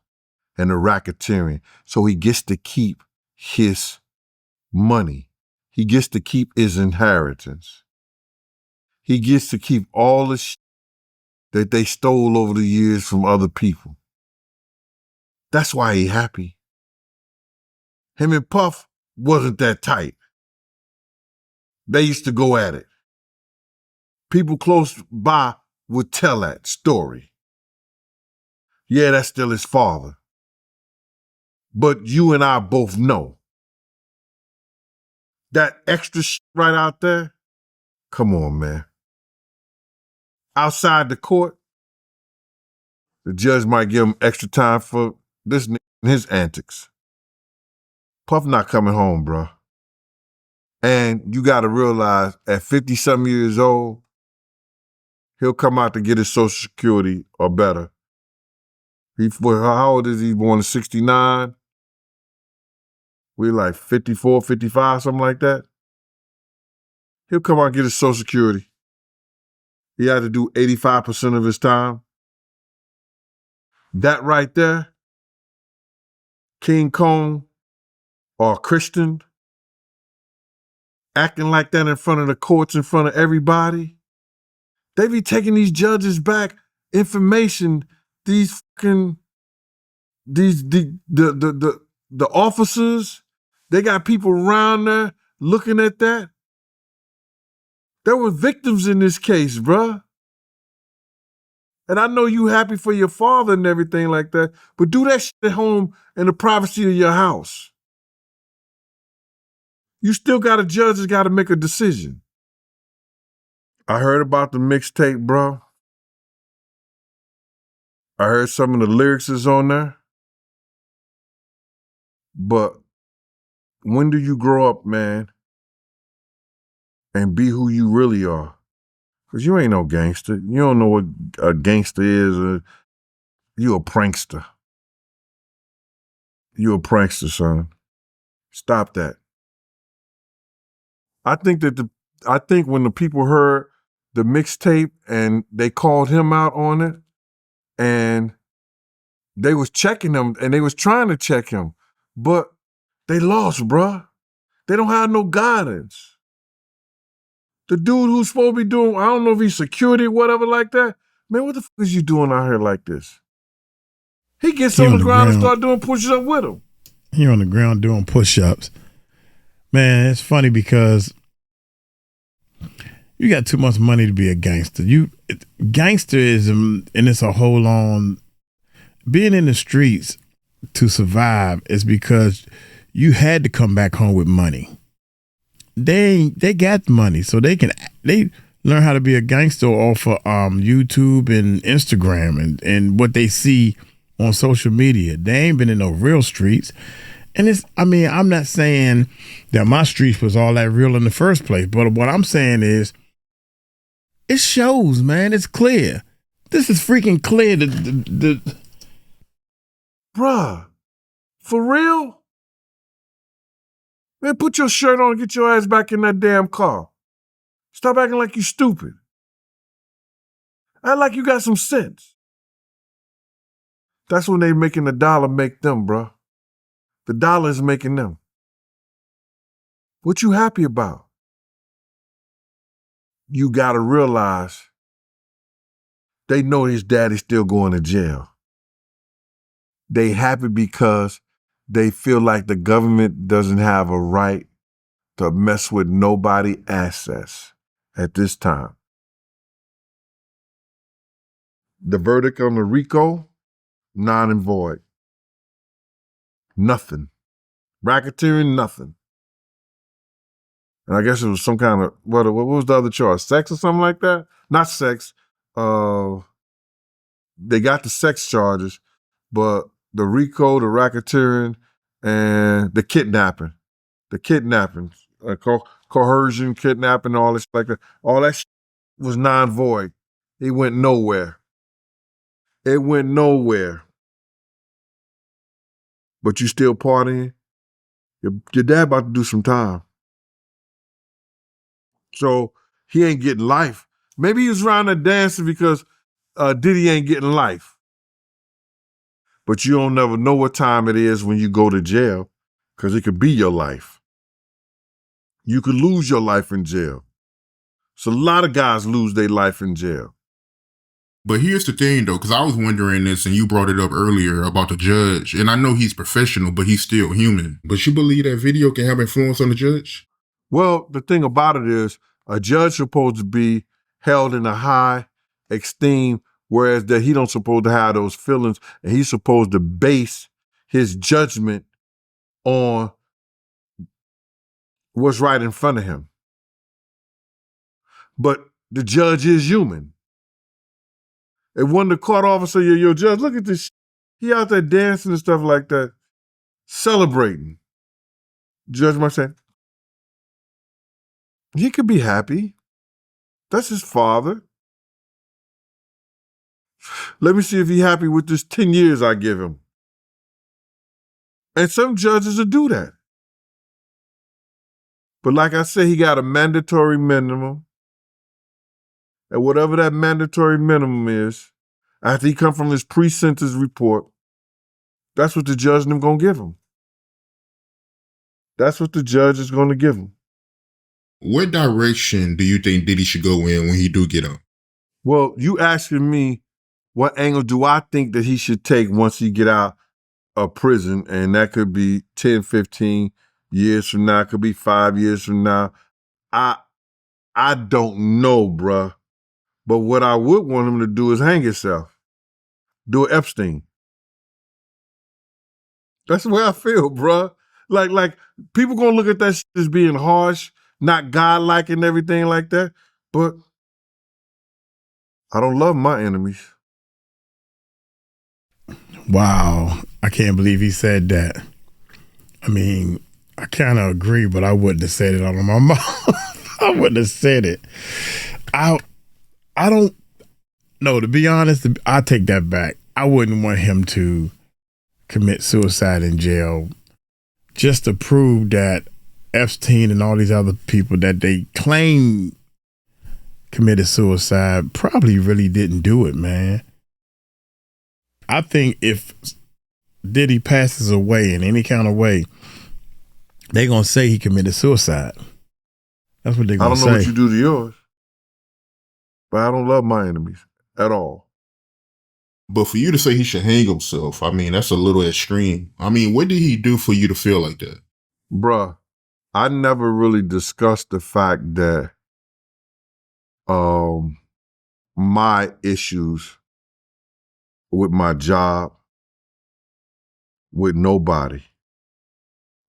and the racketeering, so he gets to keep his money. He gets to keep his inheritance. He gets to keep all the shit that they stole over the years from other people. That's why he happy. Him and Puff wasn't that tight. They used to go at it. People close by would tell that story. Yeah, that's still his father. But you and I both know that extra shit right out there, come on, man. Outside the court, the judge might give him extra time for this nigga and his antics. Puff not coming home, bro. And you got to realize at 50-something years old, he'll come out to get his Social Security or better. How old is he? Born in 69? We're like 54, 55, something like that. He'll come out and get his Social Security. He had to do 85% of his time. That right there, King Kong or Christian, acting like that in front of the courts, in front of everybody. They be taking these judges back information, these fucking, the officers, they got people around there looking at that. There were victims in this case, bruh. And I know you happy for your father and everything like that, but do that shit at home in the privacy of your house. You still got a judge that's got to make a decision. I heard about the mixtape, bro. I heard some of the lyrics is on there. But when do you grow up, man, and be who you really are? Because you ain't no gangster. You don't know what a gangster is. You a prankster. You a prankster, son. Stop that. I think when the people heard the mixtape and they called him out on it, and they was checking him and they was trying to check him, but they lost, bruh. They don't have no guidance. The dude who's supposed to be doing, I don't know if he's security or whatever like that. Man, what the fuck is you doing out here like this? He gets on the ground and start doing push-ups with him. He on the ground doing push-ups. Man, it's funny because you got too much money to be a gangster. Gangsterism, and it's a whole on being in the streets to survive is because you had to come back home with money. They got money, so they learn how to be a gangster off of YouTube and Instagram and what they see on social media. They ain't been in no real streets. And I'm not saying that my streets was all that real in the first place, but what I'm saying is it shows, man. It's clear. This is freaking clear. Bruh, for real? Man, put your shirt on and get your ass back in that damn car. Stop acting like you stupid. Act like you got some sense. That's when they making the dollar make them, bruh. The dollar is making them. What you happy about? You gotta realize they know his daddy's still going to jail. They happy because they feel like the government doesn't have a right to mess with nobody's assets at this time. The verdict on the Rico, non and void. Nothing. Racketeering, nothing. And I guess it was some kind of, what was the other charge? Sex or something like that? Not sex. They got the sex charges, but the Rico, the racketeering, and the kidnapping. The kidnapping, coercion, kidnapping, all this like that. All that was non-void. It went nowhere. It went nowhere. But you still partying? Your dad about to do some time. So he ain't getting life. Maybe he was around there dancing because Diddy ain't getting life. But you don't never know what time it is when you go to jail, because it could be your life. You could lose your life in jail. So a lot of guys lose their life in jail. But here's the thing, though, because I was wondering this, and you brought it up earlier about the judge. And I know he's professional, but he's still human. But you believe that video can have influence on the judge? Well, the thing about it is, a judge supposed to be held in a high esteem, whereas that he don't supposed to have those feelings, and he's supposed to base his judgment on what's right in front of him. But the judge is human. And when the court officer, yo, judge, look at this. He out there dancing and stuff like that, celebrating. Judge might say, he could be happy. That's his father. Let me see if he's happy with this 10 years I give him. And some judges will do that. But like I said, he got a mandatory minimum. And whatever that mandatory minimum is, after he come from his pre-sentence report, that's what the judge and them gonna give him. That's what the judge is gonna give him. What direction do you think Diddy should go in when he do get out? Well, you asking me what angle do I think that he should take once he get out of prison, and that could be 10, 15 years from now, it could be 5 years from now. I don't know, bruh. But what I would want him to do is hang himself. Do an Epstein. That's the way I feel, bruh. Like people gonna look at that shit as being harsh, not godlike and everything like that. But I don't love my enemies. Wow. I can't believe he said that. I mean, I kind of agree, but I wouldn't have said it out of my mouth. I wouldn't have said it. I don't know. To be honest, I take that back. I wouldn't want him to commit suicide in jail just to prove that Epstein and all these other people that they claim committed suicide probably really didn't do it, man. I think if Diddy passes away in any kind of way, they're going to say he committed suicide. That's what they're going to say. I don't know what you do to yours, but I don't love my enemies at all. But for you to say he should hang himself, I mean, that's a little extreme. I mean, what did he do for you to feel like that? Bruh, I never really discussed the fact that my issues with my job with nobody.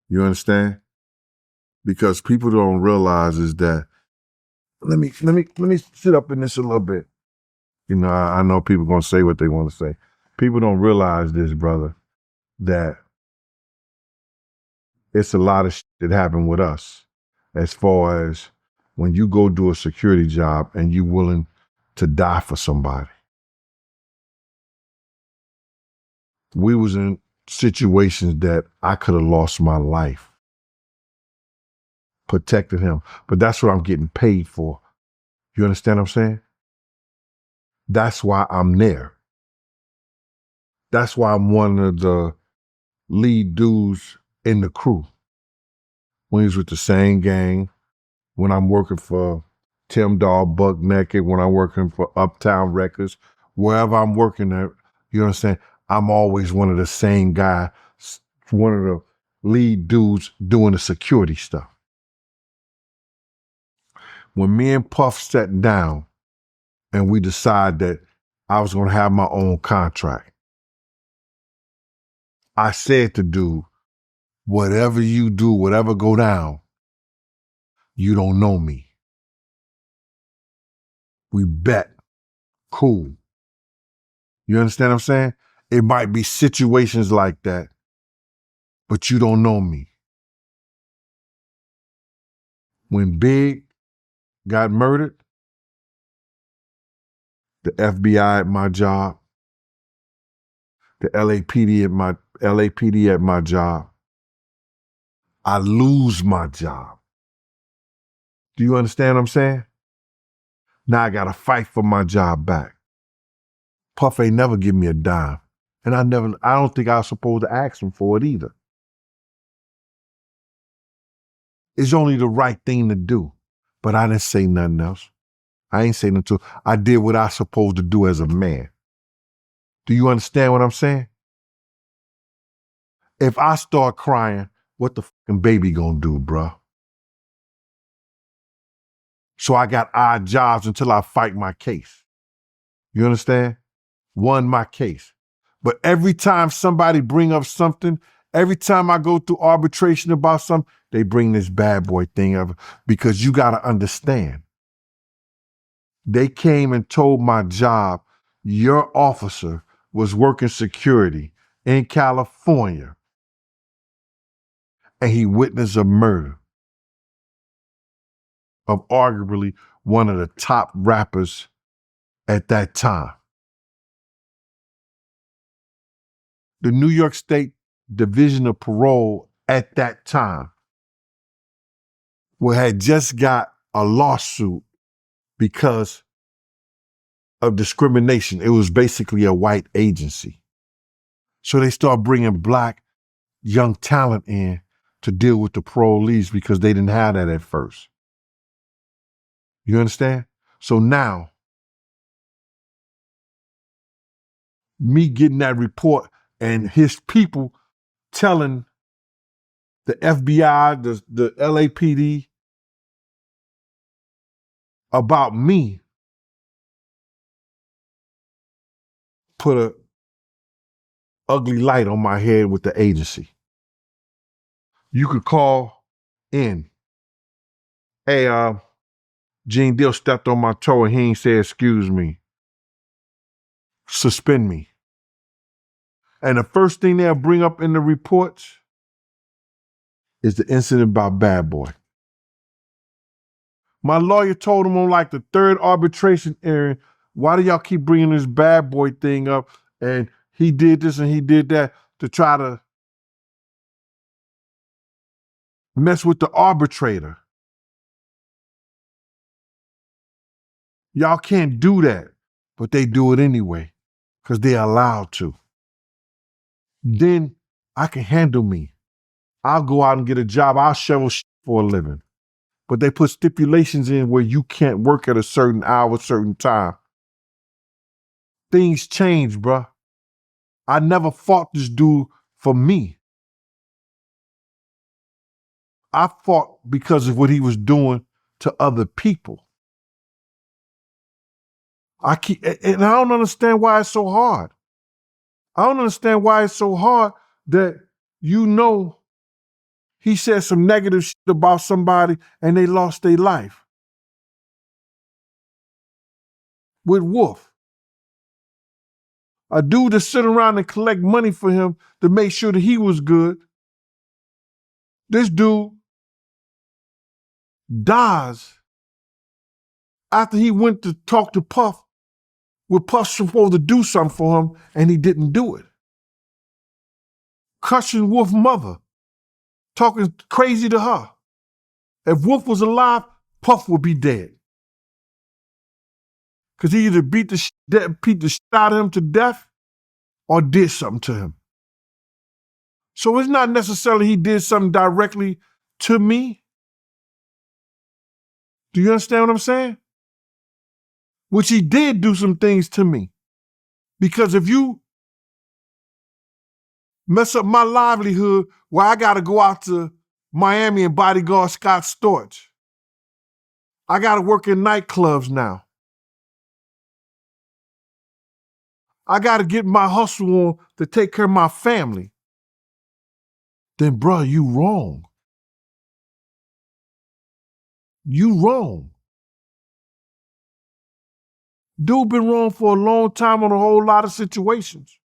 You understand? Because people don't realize is that, let me sit up in this a little bit. You know, I know people gonna say what they want to say. People don't realize this, brother, that it's a lot of shit that happened with us as far as when you go do a security job and you willing to die for somebody. We was in situations that I could have lost my life protecting him, but that's what I'm getting paid for. You understand what I'm saying? That's why I'm there. That's why I'm one of the lead dudes in the crew. When he's with the same gang, when I'm working for Tim Dog, Buck Naked, when I'm working for Uptown Records, wherever I'm working at, you understand? I'm always one of the same guys, one of the lead dudes doing the security stuff. When me and Puff sat down and we decided that I was going to have my own contract, I said to dude, whatever you do, whatever go down, You don't know me. We bet. Cool. You understand what I'm saying? It might be situations like that, but you don't know me. When Big got murdered, the FBI at my job, the LAPD at my job, I lose my job. Do you understand what I'm saying? Now I gotta fight for my job back. Puff ain't never give me a dime. And I don't think I was supposed to ask him for it either. It's only the right thing to do. But I didn't say nothing else. I ain't saying nothing. I did what I was supposed to do as a man. Do you understand what I'm saying? If I start crying, what the fucking baby gonna do, bruh? So I got odd jobs until I fight my case. You understand? Won my case. But every time somebody bring up something, every time I go through arbitration about something, they bring this bad boy thing up because you got to understand. They came and told my job, your officer was working security in California and he witnessed a murder of arguably one of the top rappers at that time. The New York State Division of Parole at that time had just got a lawsuit because of discrimination. It was basically a white agency. So they start bringing black young talent in to deal with the parolees because they didn't have that at first. You understand? So now, me getting that report and his people telling the FBI, the LAPD about me put a ugly light on my head with the agency. You could call in. Hey, Gene Deal stepped on my toe and he ain't say excuse me. Suspend me. And the first thing they'll bring up in the reports is the incident about Bad Boy. My lawyer told him on like the third arbitration hearing, why do y'all keep bringing this Bad Boy thing up? And he did this and he did that to try to mess with the arbitrator. Y'all can't do that, but they do it anyway because they're allowed to. Then I can handle me. I'll go out and get a job. I'll shovel shit for a living. But they put stipulations in where you can't work at a certain hour, certain time. Things change, bruh. I never fought this dude for me. I fought because of what he was doing to other people. And I don't understand why it's so hard. I don't understand why it's so hard that he said some negative shit about somebody and they lost their life. With Wolf. A dude that sit around and collect money for him to make sure that he was good. This dude dies after he went to talk to Puff, where Puff's supposed to do something for him and he didn't do it. Cussing Wolf's mother, talking crazy to her. If Wolf was alive, Puff would be dead. Because he either beat the shit out of him to death or did something to him. So it's not necessarily he did something directly to me. Do you understand what I'm saying? Which he did do some things to me. Because if you mess up my livelihood where I got to go out to Miami and bodyguard Scott Storch, I got to work in nightclubs now. I got to get my hustle on to take care of my family. Then, bro, you wrong. You wrong. Dude been wrong for a long time on a whole lot of situations.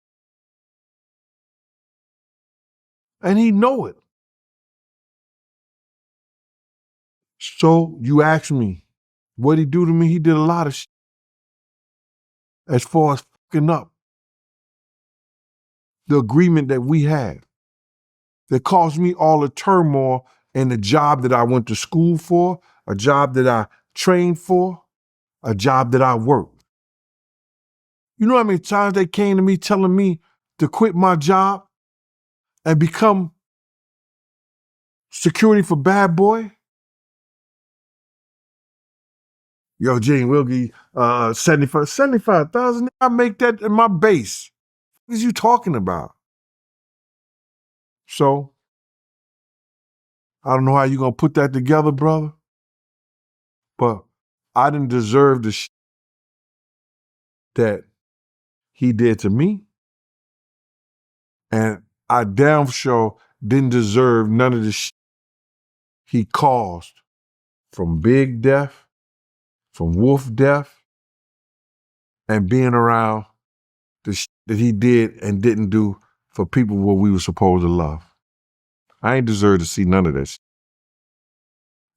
And he know it. So you ask me, what he do to me? He did a lot of shit. As far as fucking up the agreement that we had that caused me all the turmoil in the job that I went to school for, a job that I trained for, a job that I worked. You know how many times they came to me telling me to quit my job and become security for Bad Boy? Yo, Gene, we'll give you 75,000. I make that in my base. What is you talking about? So, I don't know how you gonna put that together, brother, but I didn't deserve the shit that he did to me, and I damn sure didn't deserve none of the shit he caused from Big Death, from Wolf Death, and being around the shit that he did and didn't do for people what we were supposed to love. I ain't deserve to see none of that shit.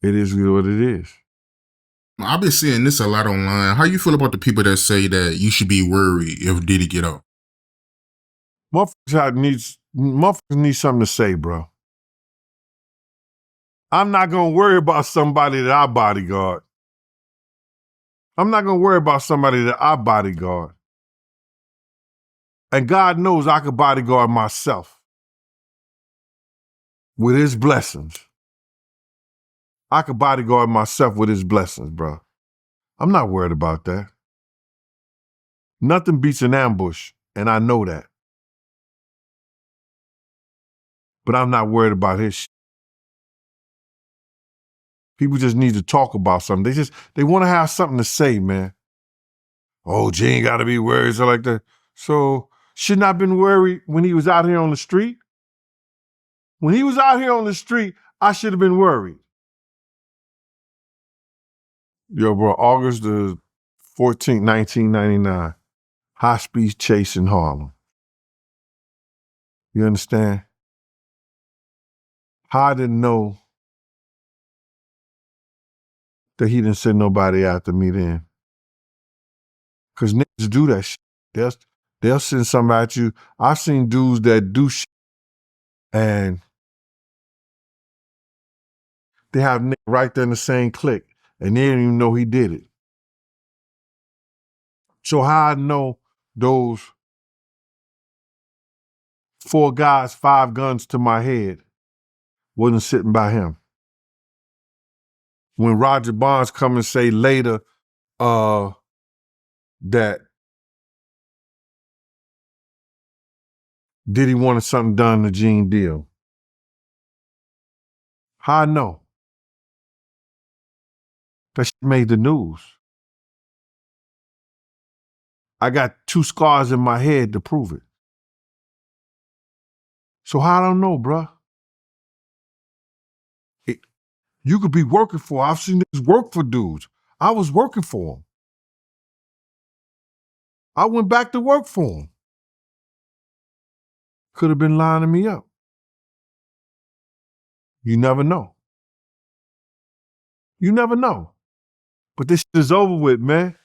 It is what it is. I've been seeing this a lot online. How you feel about the people that say that you should be worried if Diddy get out? Motherfuckers need something to say, bro. I'm not gonna worry about somebody that I bodyguard. I'm not gonna worry about somebody that I bodyguard. And God knows I could bodyguard myself with his blessings. I could bodyguard myself with his blessings, bro. I'm not worried about that. Nothing beats an ambush, and I know that. But I'm not worried about his shit. People just need to talk about something. They want to have something to say, man. Oh, Gene got to be worried, so like that. So shouldn't I have been worried when he was out here on the street? When he was out here on the street, I should have been worried. Yo, bro, August the 14th, 1999, high-speed chase in Harlem. You understand? How I didn't know that he didn't send nobody after me then. Because niggas do that shit. They'll send somebody at you. I've seen dudes that do shit and they have niggas right there in the same clique and they didn't even know he did it. So how I know those 4 guys, 5 guns to my head wasn't sitting by him. When Roger Bonds come and say later that Diddy wanted something done to Gene Deal. How I know? That shit made the news. I got 2 scars in my head to prove it. So how I don't know, bruh? You could be working for, I've seen this work for dudes. I was working for them. I went back to work for them. Could have been lining me up. You never know. You never know. But this shit is over with, man.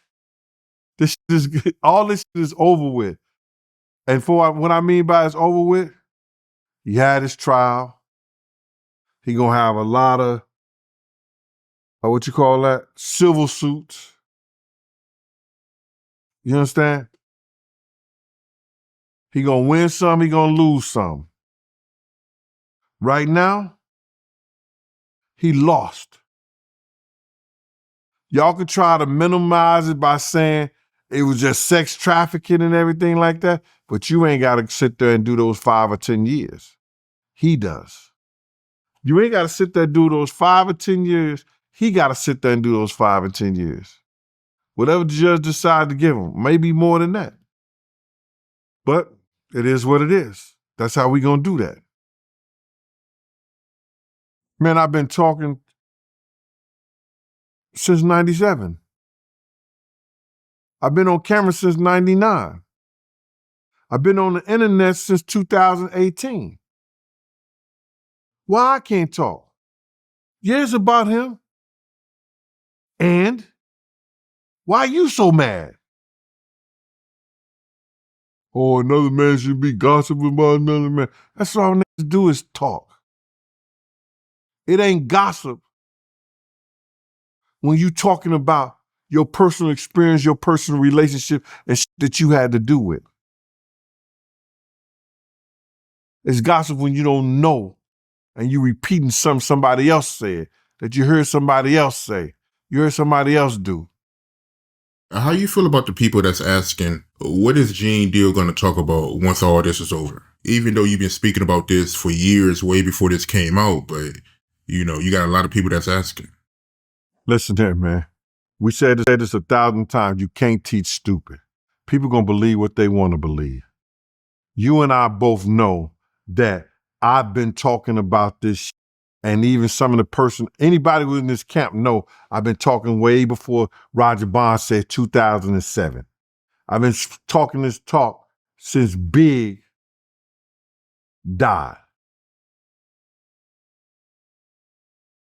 All this shit is over with. And for what I mean by it's over with, he had his trial. He gonna have a lot of, what you call that? Civil suits. You understand? He gonna win some, he gonna lose some. Right now, he lost. Y'all could try to minimize it by saying it was just sex trafficking and everything like that, but you ain't gotta sit there and do those 5 or 10 years. He does. You ain't gotta sit there and do those 5 or 10 years. He gotta sit there and do those 5 or 10 years. Whatever the judge decides to give him, maybe more than that. But it is what it is. That's how we gonna do that. Man, I've been talking since 97. I've been on camera since 99. I've been on the internet since 2018. Why I can't talk? Yeah, it's about him. And why you so mad? Oh, another man should be gossiping about another man. That's all niggas do is talk. It ain't gossip when you talking about your personal experience, your personal relationship, and shit that you had to do with. It's gossip when you don't know and you repeating something somebody else said, that you heard somebody else say, you heard somebody else do. How you feel about the people that's asking, what is Gene Deal going to talk about once all this is over? Even though you've been speaking about this for years, way before this came out, but you got a lot of people that's asking. Listen here, man. We said this 1,000 times. You can't teach stupid. People gonna believe what they want to believe. You and I both know that I've been talking about this, and even some of the anybody who's in this camp know I've been talking way before Roger Bond said 2007. I've been talking this talk since Big died.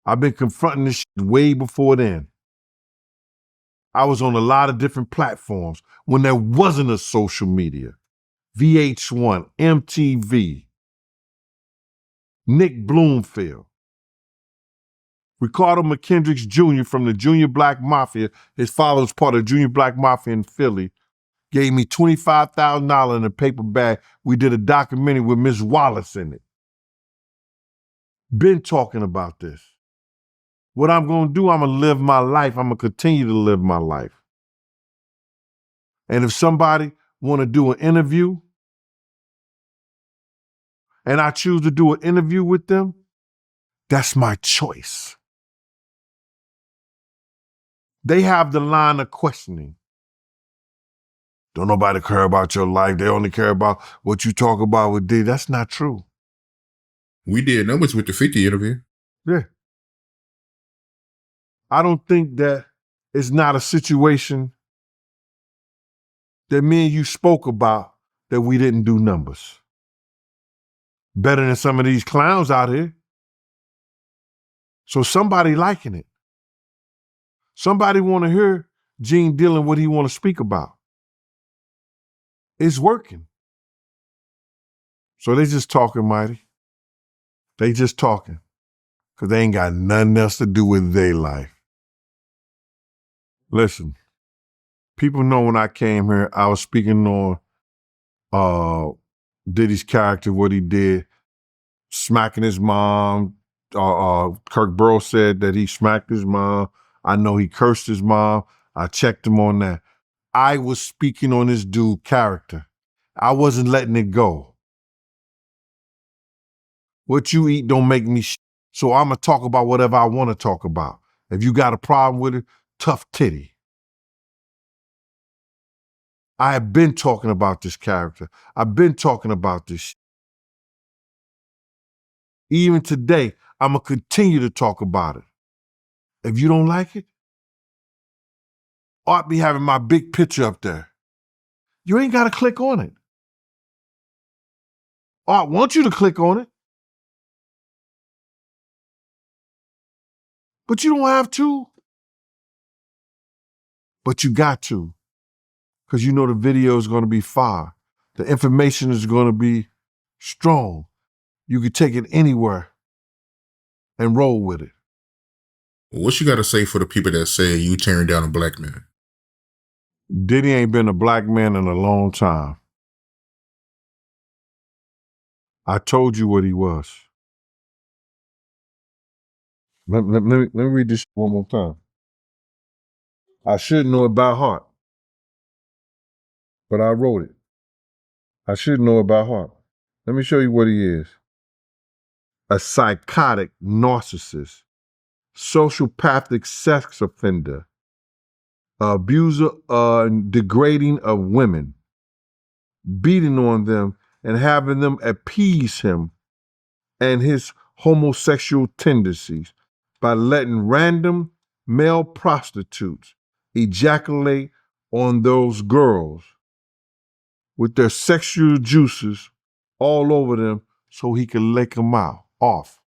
I've been confronting this shit way before then. I was on a lot of different platforms when there wasn't a social media. VH1, MTV, Nick Bloomfield, Ricardo McKendricks Jr. from the Junior Black Mafia. His father was part of the Junior Black Mafia in Philly. Gave me $25,000 in a paper bag. We did a documentary with Miss Wallace in it. Been talking about this. What I'm going to do, I'm going to live my life. I'm going to continue to live my life. And if somebody want to do an interview and I choose to do an interview with them, that's my choice. They have the line of questioning. Don't nobody care about your life. They only care about what you talk about with Diddy. That's not true. We did numbers with the 50 interview. Yeah. I don't think that it's not a situation that me and you spoke about that we didn't do numbers. Better than some of these clowns out here. So somebody liking it. Somebody want to hear Gene Dillon what he want to speak about. It's working. So they just talking, Mighty. They just talking. Because they ain't got nothing else to do with their life. Listen, people know when I came here, I was speaking on Diddy's character, what he did, smacking his mom. Kirk Burrows said that he smacked his mom. I know he cursed his mom. I checked him on that. I was speaking on this dude's character. I wasn't letting it go. What you eat don't make me so I'm going to talk about whatever I want to talk about. If you got a problem with it, tough titty. I have been talking about this character. I've been talking about this. Even today, I'm going to continue to talk about it. If you don't like it, Art be having my big picture up there. You ain't got to click on it. Art wants you to click on it. But you don't have to. But you got to. Because you know the video is going to be fire. The information is going to be strong. You can take it anywhere and roll with it. What you got to say for the people that say you tearing down a black man? Diddy ain't been a black man in a long time. I told you what he was. Let me read this one more time. I should know it by heart, but I wrote it. I should know it by heart. Let me show you what he is. A psychotic narcissist, sociopathic sex offender, abuser, degrading of women, beating on them and having them appease him and his homosexual tendencies by letting random male prostitutes ejaculate on those girls with their sexual juices all over them so he can lick them off.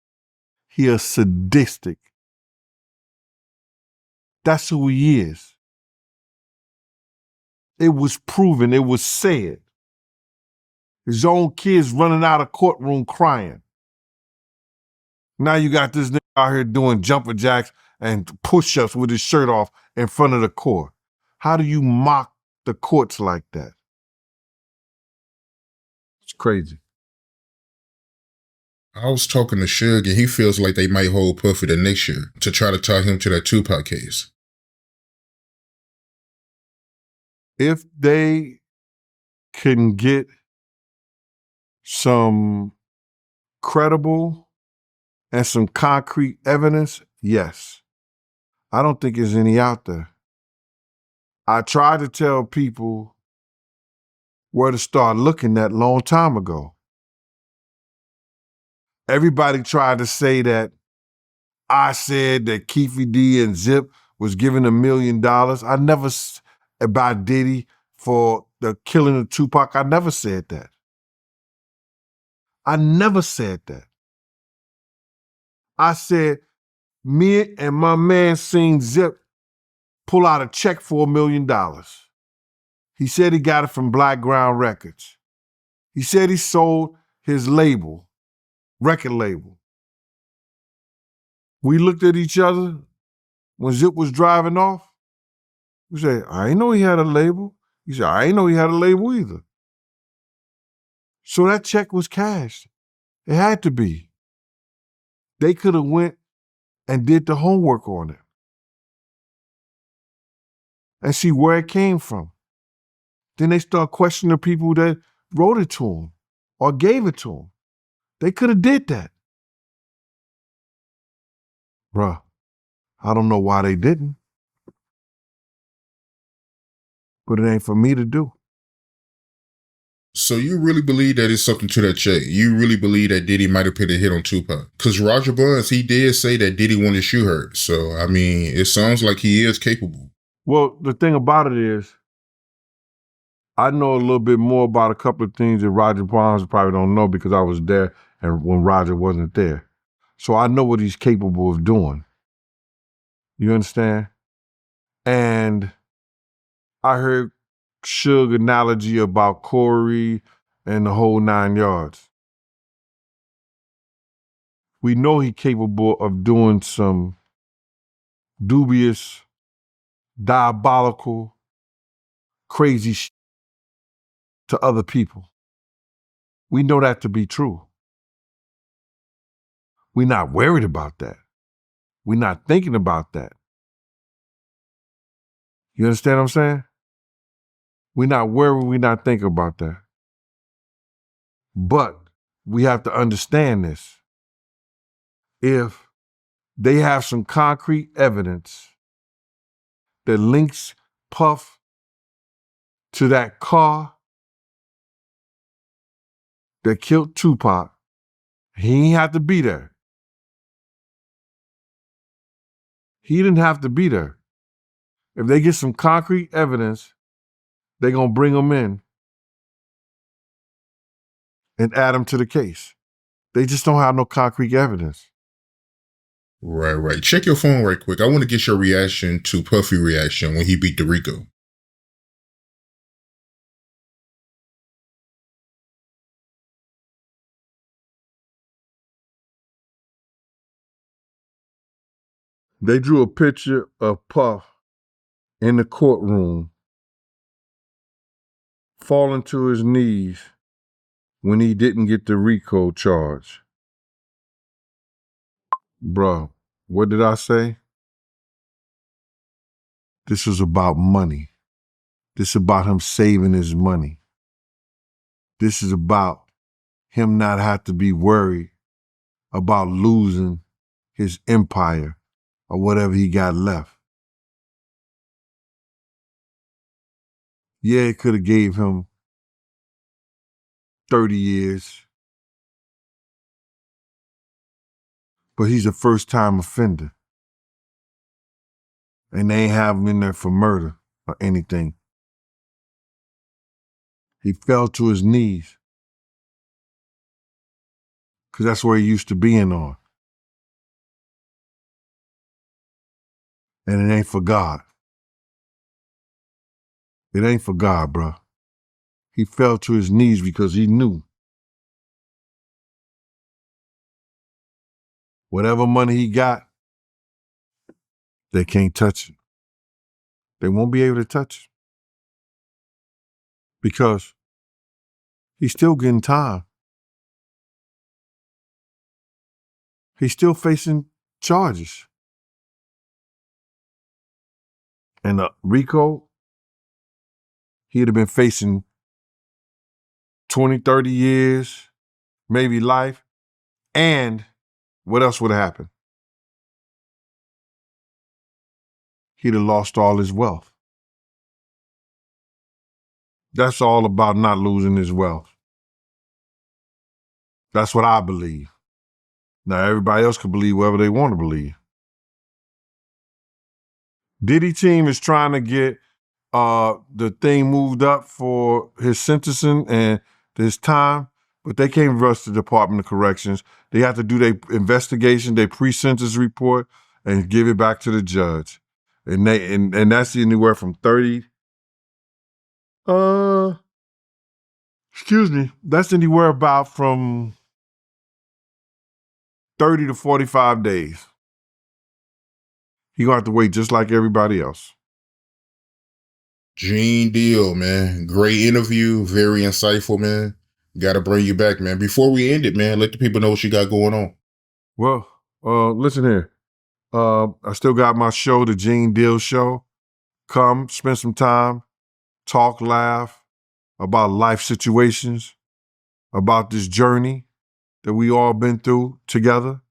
He is sadistic. That's who he is. It was proven, it was said. His own kids running out of courtroom crying. Now you got this nigga out here doing jumper jacks and push-ups with his shirt off in front of the court. How do you mock the courts like that? It's crazy. I was talking to Suge, and he feels like they might hold Puffy the next year to try to tie him to that Tupac case. If they can get some credible and some concrete evidence, yes. I don't think there's any out there. I tried to tell people where to start looking at a long time ago. Everybody tried to say that I said that Keefe D and Zip was given $1 million. I never, about Diddy for the killing of Tupac, I never said that. I never said that. I said, me and my man seen Zip pull out a check for $1 million. He said he got it from Black Ground Records. He said he sold his label, record label. We looked at each other when Zip was driving off. We said, I ain't know he had a label. He said, I ain't know he had a label either. So that check was cashed. It had to be. They could have went and did the homework on it and see where it came from. Then they start questioning the people that wrote it to him or gave it to him. They could have did that. Bruh, I don't know why they didn't. But it ain't for me to do. So you really believe that it's something to that check? You really believe that Diddy might have put a hit on Tupac? Because Roger Buns, he did say that Diddy wanted to shoot her. So, I mean, it sounds like he is capable. Well, the thing about it is, I know a little bit more about a couple of things that Roger Barnes probably don't know because I was there and when Roger wasn't there. So I know what he's capable of doing. You understand? And I heard Suge analogy about Corey and the whole 9 yards. We know he's capable of doing some dubious, diabolical, crazy shit to other people. We know that to be true. We're not worried about that. We're not thinking about that. You understand what I'm saying? We're not worried, we're not thinking about that. But we have to understand this. If they have some concrete evidence that links Puff to that car that killed Tupac, he ain't have to be there. He didn't have to be there. If they get some concrete evidence, they're going to bring him in and add him to the case. They just don't have no concrete evidence. Right. Check your phone right quick. I want to get your reaction to Puffy reaction when he beat the Rico. They drew a picture of Puff in the courtroom falling to his knees when he didn't get the Rico charge. Bruh, what did I say? This was about money. This is about him saving his money. This is about him not have to be worried about losing his empire or whatever he got left. Yeah, it could have gave him 30 years, but he's a first-time offender. And they ain't have him in there for murder or anything. He fell to his knees. Because that's where he used to being on. And it ain't for God. It ain't for God, bro. He fell to his knees because he knew whatever money he got, they can't touch it. They won't be able to touch it. Because he's still getting time. He's still facing charges. And Rico, he'd have been facing 20, 30 years, maybe life. And what else would have happened? He'd have lost all his wealth. That's all about not losing his wealth. That's what I believe. Now, everybody else can believe whatever they want to believe. Diddy team is trying to get the thing moved up for his sentencing and his time, but they can't rush the Department of Corrections. They have to do their investigation, their pre-sentence report, and give it back to the judge. And that's anywhere from 30. That's anywhere about from 30 to 45 days. He gonna have to wait just like everybody else. Gene Deal, man. Great interview. Very insightful, man. Got to bring you back, man. Before we end it, man, let the people know what you got going on. Well, listen here. I still got my show, the Gene Deal Show. Come, spend some time, talk, laugh about life situations, about this journey that we all been through together.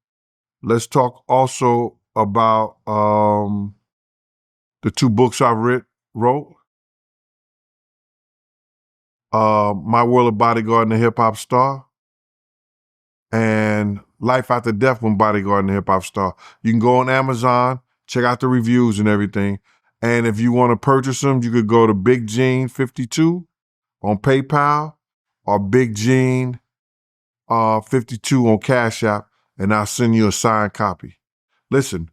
Let's talk also about the 2 books I wrote. My World of Bodyguard and the Hip Hop Star, and Life After Death when Bodyguard and the Hip Hop Star. You can go on Amazon, check out the reviews and everything. And if you want to purchase them, you could go to Big Gene 52 on PayPal or Big Gene 52 on Cash App, and I'll send you a signed copy. Listen,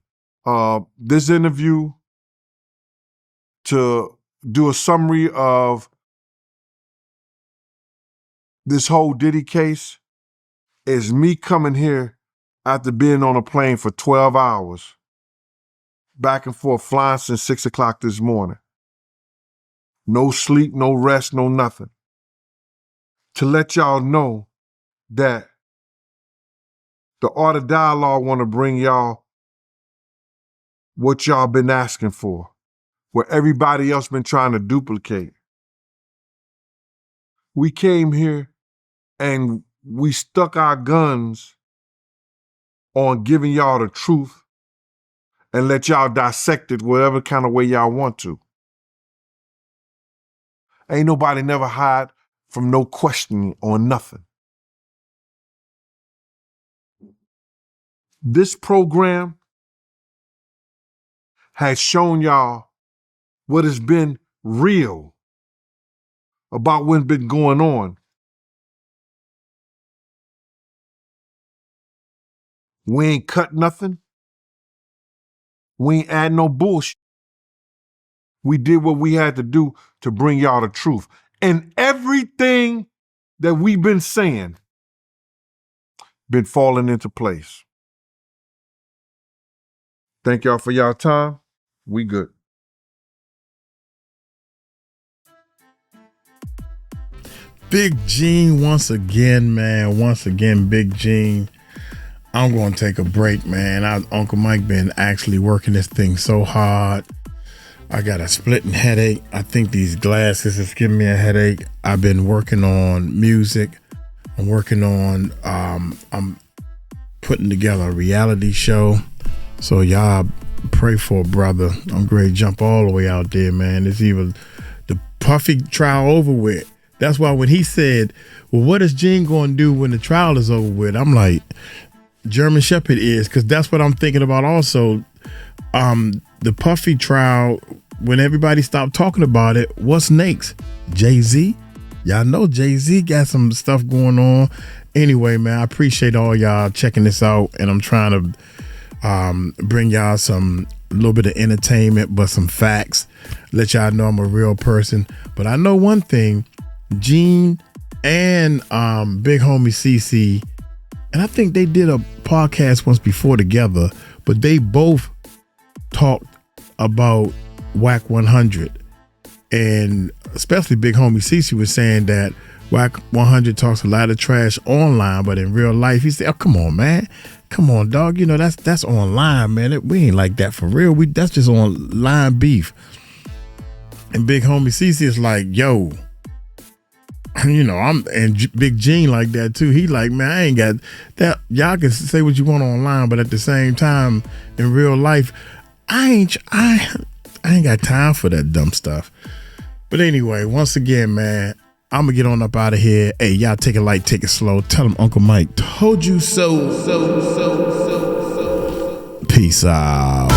this interview, to do a summary of this whole Diddy case, is me coming here after being on a plane for 12 hours, back and forth, flying since 6 o'clock this morning. No sleep, no rest, no nothing. To let y'all know that the Art of Dialogue want to bring y'all what y'all been asking for, where everybody else been trying to duplicate. We came here and we stuck our guns on giving y'all the truth and let y'all dissect it whatever kind of way y'all want to. Ain't nobody never hide from no questioning on nothing. This program has shown y'all what has been real about what's been going on. We ain't cut nothing. We ain't add no bullshit. We did what we had to do to bring y'all the truth. And everything that we've been saying been falling into place. Thank y'all for y'all time. We good. Big Gene once again, man. Once again, Big Gene. I'm going to take a break, man. Uncle Mike been actually working this thing so hard. I got a splitting headache. I think these glasses is giving me a headache. I've been working on music. I'm working on, I'm putting together a reality show. So y'all pray for a brother. I'm ready to jump all the way out there, man. It's even the Puffy trial over with. That's why when he said, well, what is Gene going to do when the trial is over with? I'm like, German Shepherd is, because that's what I'm thinking about also. the Puffy trial, when everybody stopped talking about it, what's next? Jay-Z? Y'all know Jay-Z got some stuff going on. Anyway, man, I appreciate all y'all checking this out, and I'm trying to bring y'all a little bit of entertainment, but some facts. Let y'all know I'm a real person. But I know one thing, Gene and Big Homie CC, and I think they did a podcast once before together, but they both talked about Whack 100. And especially Big Homie CC was saying that Whack 100 talks a lot of trash online, but in real life, he said, "Oh, come on, man. Come on, dog. You know, that's online, man. We ain't like that for real. That's just online beef." And Big Homie CC is like, "Yo, you know, Big Gene like that too. He like, man, I ain't got that. Y'all can say what you want online, but at the same time, in real life, I ain't got time for that dumb stuff." But anyway, once again, man, I'm gonna get on up out of here. Hey, y'all take it light, take it slow. Tell them Uncle Mike told you so. Peace out.